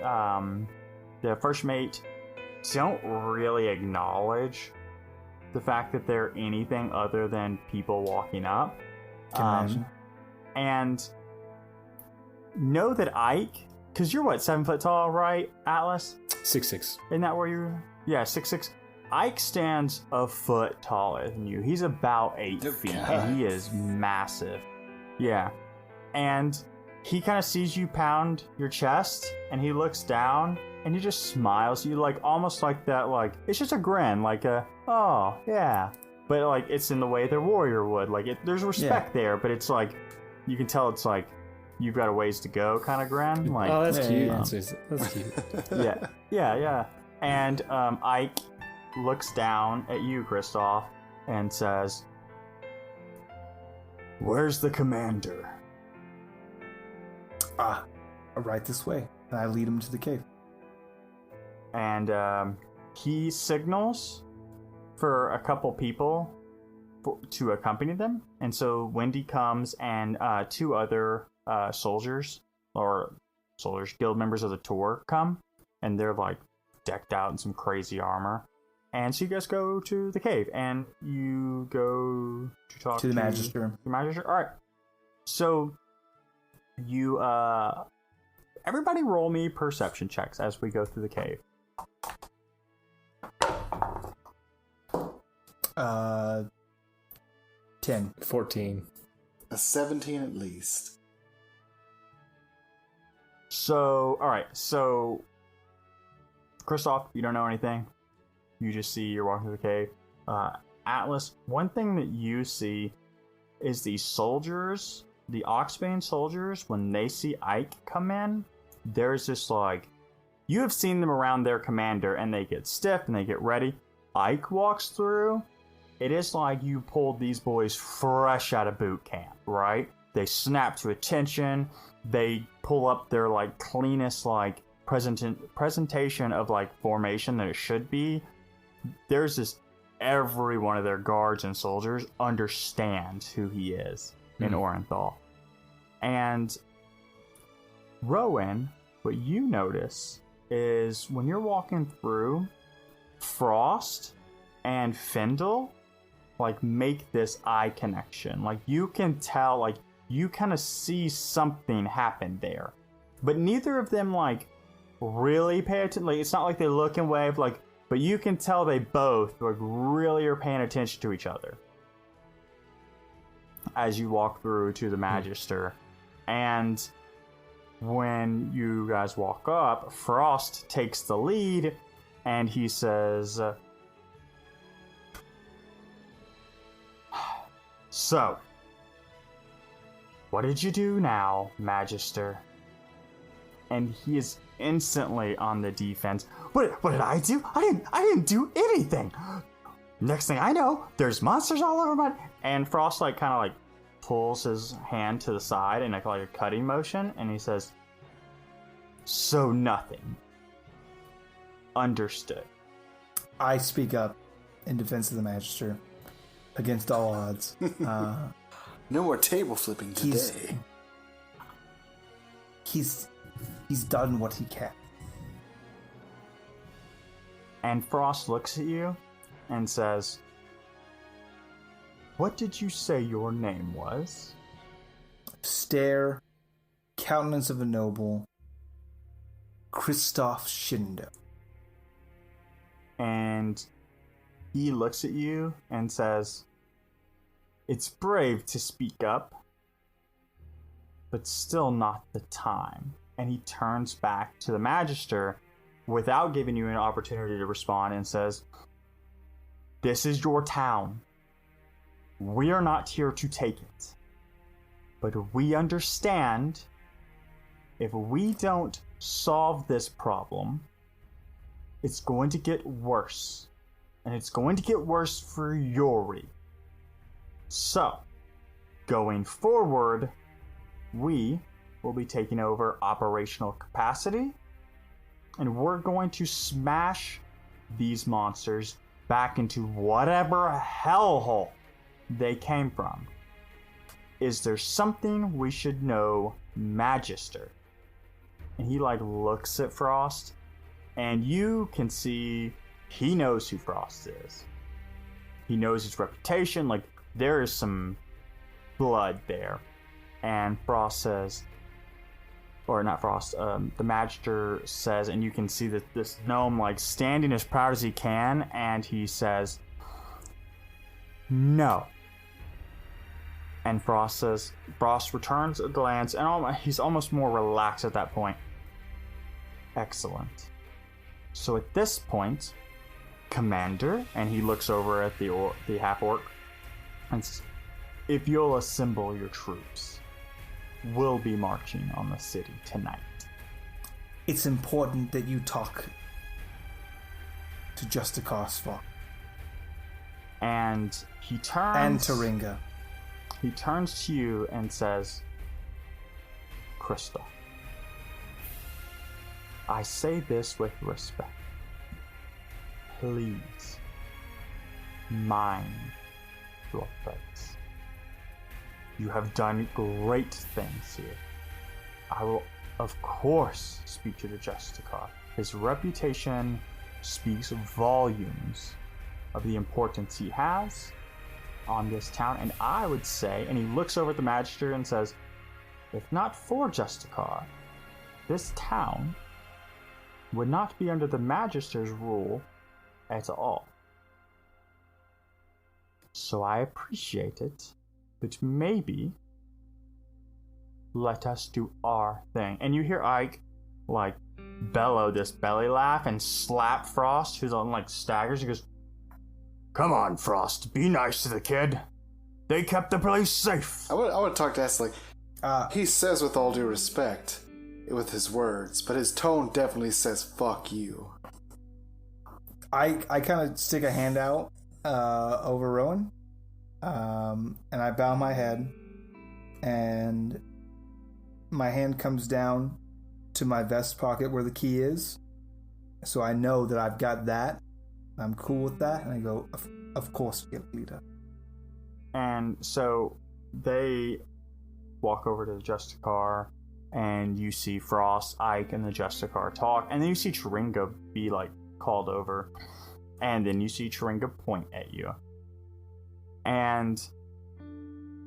[SPEAKER 1] the first mate don't really acknowledge the fact that they're anything other than people walking up. And know that Ike, because you're what, 7 foot tall, right, Atlas?
[SPEAKER 4] 6'6".
[SPEAKER 1] Isn't that where you're? Yeah, 6'6". Ike stands a foot taller than you. He's about 8 feet, and he is massive. Yeah. And he kind of sees you pound your chest, and he looks down, and he just smiles. You like almost like that, like it's just a grin, like a oh yeah, but like it's in the way their warrior would. Like there's respect there, but it's like you can tell it's like you've got a ways to go kind of grin. Like
[SPEAKER 4] oh, that's cute. That's cute.
[SPEAKER 1] yeah. And Ike looks down at you, Kristoff, and says, "Where's the commander?"
[SPEAKER 2] Right this way. And I lead him to the cave.
[SPEAKER 1] And he signals for a couple people to accompany them. And so Wendy comes, and 2 other soldiers guild members of the tour come, and they're like decked out in some crazy armor. And so you guys go to the cave, and you go to talk to
[SPEAKER 2] the Magister.
[SPEAKER 1] The Magister. All right. So you everybody roll me perception checks as we go through the cave.
[SPEAKER 2] 10.
[SPEAKER 4] 14.
[SPEAKER 3] A 17 at least.
[SPEAKER 1] So, all right. So, Kristoff, you don't know anything. You just see you're walking through the cave. Atlas, one thing that you see is these soldiers, the Oxbane soldiers, when they see Ike come in, there's this like, you have seen them around their commander, and they get stiff and they get ready. Ike walks through. It is like you pulled these boys fresh out of boot camp, right? They snap to attention. They pull up their like cleanest like presentation of like formation that it should be. There's this, every one of their guards and soldiers understands who he is in Orenthal. And Rowan, what you notice is when you're walking through, Frost and Findle like make this eye connection. Like you can tell, like you kind of see something happen there, but neither of them like really pay attention. Like it's not like they look and wave, like, but you can tell they both like really are paying attention to each other as you walk through to the Magister. And when you guys walk up, Frost takes the lead and he says, "So, what did you do now, Magister?" And he is instantly on the defense. What did I do? I didn't do anything. Next thing I know, there's monsters all over my... And Frost like kind of like pulls his hand to the side in like a cutting motion, and he says, "So nothing. Understood."
[SPEAKER 2] I speak up in defense of the Magister against all odds.
[SPEAKER 3] No more table flipping today.
[SPEAKER 2] He's done what he can.
[SPEAKER 1] And Frost looks at you and says, "What did you say your name was?"
[SPEAKER 2] Stare, countenance of a noble, Christoph Shindo.
[SPEAKER 1] And he looks at you and says, "It's brave to speak up, but still not the time." And he turns back to the Magister without giving you an opportunity to respond and says, "This is your town. We are not here to take it. But we understand if we don't solve this problem, it's going to get worse. And it's going to get worse for Yori. So, going forward, we will be taking over operational capacity, and we're going to smash these monsters back into whatever hellhole they came from. Is there something we should know, Magister?" And he like looks at Frost, and you can see he knows who Frost is. He knows his reputation, like there is some blood there. And Frost says, or not Frost, the Magister says, and you can see that this gnome like standing as proud as he can, and he says, "No." And Frost returns a glance, and he's almost more relaxed at that point. "Excellent. So at this point, Commander," and he looks over at the half-orc, and says, "if you'll assemble your troops, we'll be marching on the city tonight."
[SPEAKER 2] It's important that you talk to Justicosva.
[SPEAKER 1] And he turns...
[SPEAKER 2] And Taringa.
[SPEAKER 1] He turns to you and says, "Crystal, I say this with respect. Please mind your threats. You have done great things here. I will, of course, speak to the Justicar. His reputation speaks volumes of the importance he has on this town, and I would say," and he looks over at the Magister and says, "if not for Justicar, this town would not be under the Magister's rule at all. So I appreciate it, but maybe let us do our thing." And you hear Ike like bellow this belly laugh and slap Frost, who's on like staggers. He goes, "Come on, Frost, be nice to the kid. They kept the place safe."
[SPEAKER 3] I would talk to us like, he says with all due respect with his words, but his tone definitely says "fuck you."
[SPEAKER 2] I kind of stick a hand out over Rowan, and I bow my head, and my hand comes down to my vest pocket where the key is. So I know that I've got that. I'm cool with that. And I go, of course, guild leader.
[SPEAKER 1] And so they walk over to the Justicar, and you see Frost, Ike, and the Justicar talk. And then you see Chiringa be, like, called over. And then you see Chiringa point at you. And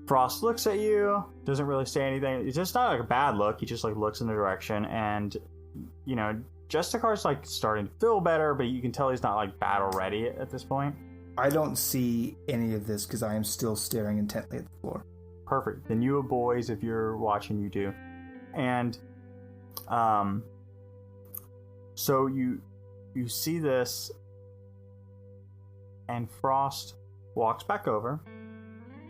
[SPEAKER 1] Frost looks at you, doesn't really say anything. It's just not like a bad look. He just like looks in the direction, and you know, Justicar's like starting to feel better, but you can tell he's not like battle ready at this point.
[SPEAKER 2] I don't see any of this because I am still staring intently at the floor.
[SPEAKER 1] Perfect. Then you boys, if you're watching, you do. And so you see this, and Frost walks back over,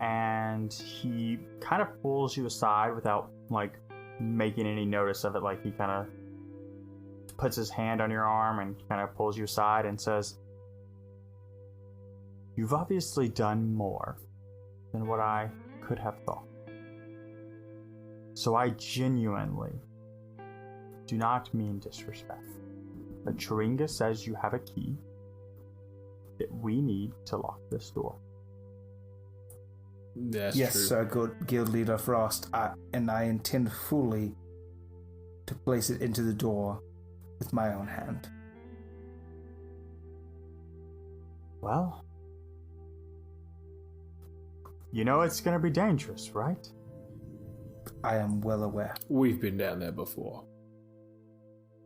[SPEAKER 1] and he kind of pulls you aside without like making any notice of it. Like he kind of puts his hand on your arm and kind of pulls you aside and says, "You've obviously done more than what I could have thought. So I genuinely do not mean disrespect. But Chiringa says you have a key that we need to lock this door."
[SPEAKER 4] That's
[SPEAKER 2] yes,
[SPEAKER 4] true.
[SPEAKER 2] sir, good guild leader Frost. And I intend fully to place it into the door with my own hand.
[SPEAKER 1] Well, you know it's going to be dangerous, right?
[SPEAKER 2] I am well aware.
[SPEAKER 4] We've been down there before.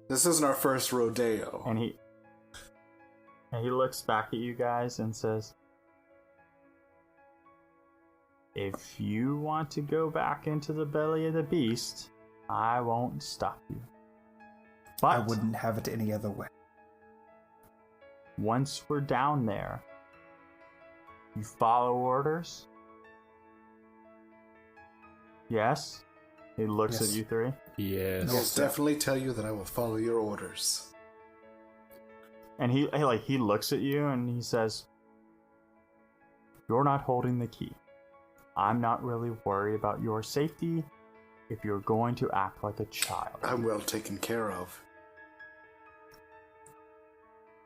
[SPEAKER 3] This isn't our first rodeo.
[SPEAKER 1] And he looks back at you guys and says, "If you want to go back into the belly of the beast, I won't stop you. But
[SPEAKER 2] I wouldn't have it any other way.
[SPEAKER 1] once we're down there, you follow orders." Yes? He looks
[SPEAKER 2] Yes.
[SPEAKER 1] at you three.
[SPEAKER 4] Yes.
[SPEAKER 3] I will definitely tell you that I will follow your orders.
[SPEAKER 1] And he looks at you and he says, "You're not holding the key. I'm not really worried about your safety if you're going to act like a child."
[SPEAKER 3] I'm well taken care of.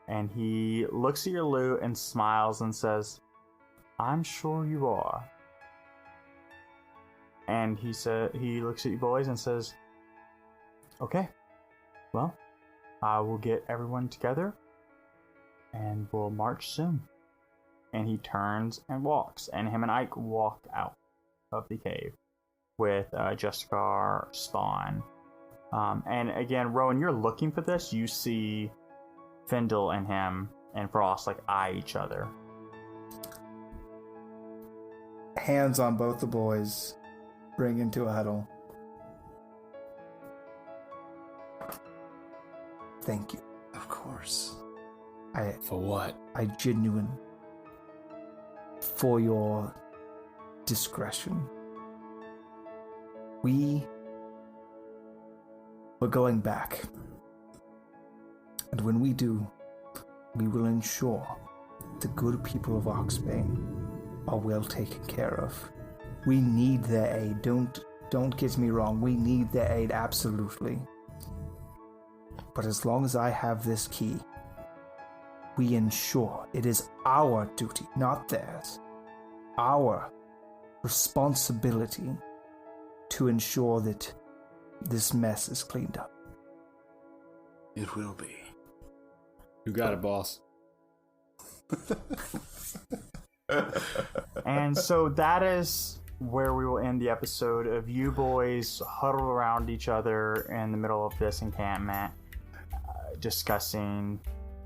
[SPEAKER 1] And he looks at your loot and smiles and says, "I'm sure you are." And he looks at you boys and says, "Okay, well, I will get everyone together and we'll march soon." And he turns and walks, and him and Ike walk out of the cave with Justicar, Spawn. And again, Rowan, you're looking for this. You see Findle and him and Frost like eye each other.
[SPEAKER 2] Hands on both the boys, bring into a huddle. Thank you.
[SPEAKER 3] Of course.
[SPEAKER 4] For what?
[SPEAKER 2] I genuine for your discretion. We're going back. And when we do, we will ensure the good people of Oxbane are well taken care of. We need their aid. Don't get me wrong. We need their aid, absolutely. But as long as I have this key, we ensure it is our duty, not theirs, our responsibility to ensure that this mess is cleaned up.
[SPEAKER 3] It will be.
[SPEAKER 4] You got it, boss.
[SPEAKER 1] And so that is where we will end the episode of you boys huddled around each other in the middle of this encampment, discussing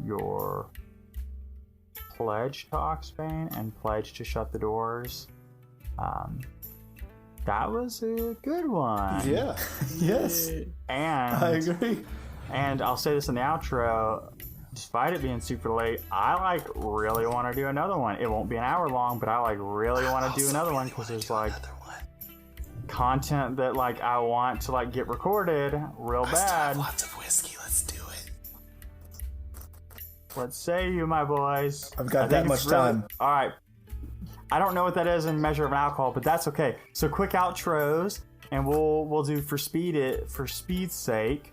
[SPEAKER 1] your pledge to Oxbane and pledge to shut the doors. That was a good one.
[SPEAKER 3] Yeah.
[SPEAKER 2] Yes,
[SPEAKER 1] And
[SPEAKER 2] I agree.
[SPEAKER 1] And I'll say this in the outro, despite it being super late, I really want to do another one. It won't be an hour long, but I really want to do another one because there's content that I want to get recorded real bad.
[SPEAKER 3] Lots of whiskey. Let's do it.
[SPEAKER 1] What say you, my boys?
[SPEAKER 2] I've got
[SPEAKER 1] I
[SPEAKER 2] that
[SPEAKER 1] think
[SPEAKER 2] much
[SPEAKER 1] it's really-
[SPEAKER 2] time.
[SPEAKER 1] All right. I don't know what that is in measure of alcohol, but that's okay. So quick outros, and we'll do for speed's sake.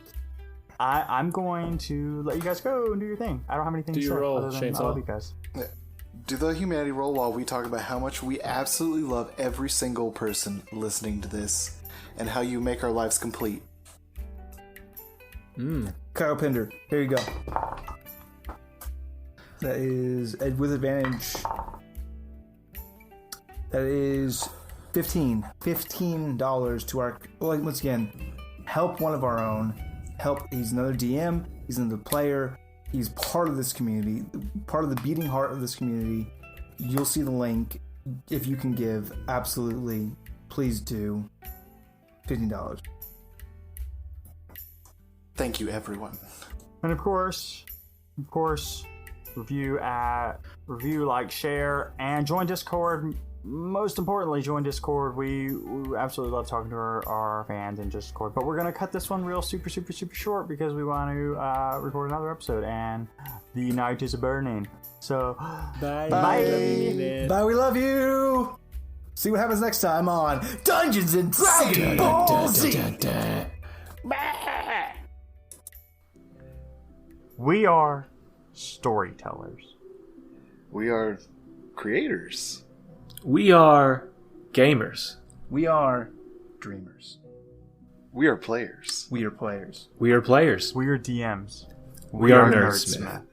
[SPEAKER 1] I'm going to let you guys go and do your thing. I don't have anything to say.
[SPEAKER 4] Do your roll,
[SPEAKER 1] other than I
[SPEAKER 4] Shainsaw.
[SPEAKER 1] love you guys.
[SPEAKER 3] Do the humanity roll while we talk about how much we absolutely love every single person listening to this and how you make our lives complete.
[SPEAKER 2] Kyle Pinder, here you go. That is with advantage. That is $15 to our. Well, once again, help one of our own. Help. He's another DM. He's another player. He's part of this community, part of the beating heart of this community. You'll see the link. If you can give, absolutely, please do. $15.
[SPEAKER 3] Thank you, everyone.
[SPEAKER 1] And of course, review, like, share, and join Discord. Most importantly, join Discord. We absolutely love talking to our fans in Discord. But we're going to cut this one real super short because we want to record another episode, and the night is burning. So,
[SPEAKER 4] Bye.
[SPEAKER 2] Bye. Bye, we love you. See what happens next time on Dungeons and Dragon Ball Z.
[SPEAKER 1] we are storytellers.
[SPEAKER 3] We are creators.
[SPEAKER 4] We are gamers.
[SPEAKER 2] We are dreamers.
[SPEAKER 3] We are players.
[SPEAKER 2] We are players.
[SPEAKER 4] We are players.
[SPEAKER 1] We are DMs.
[SPEAKER 4] We are nerdsmith.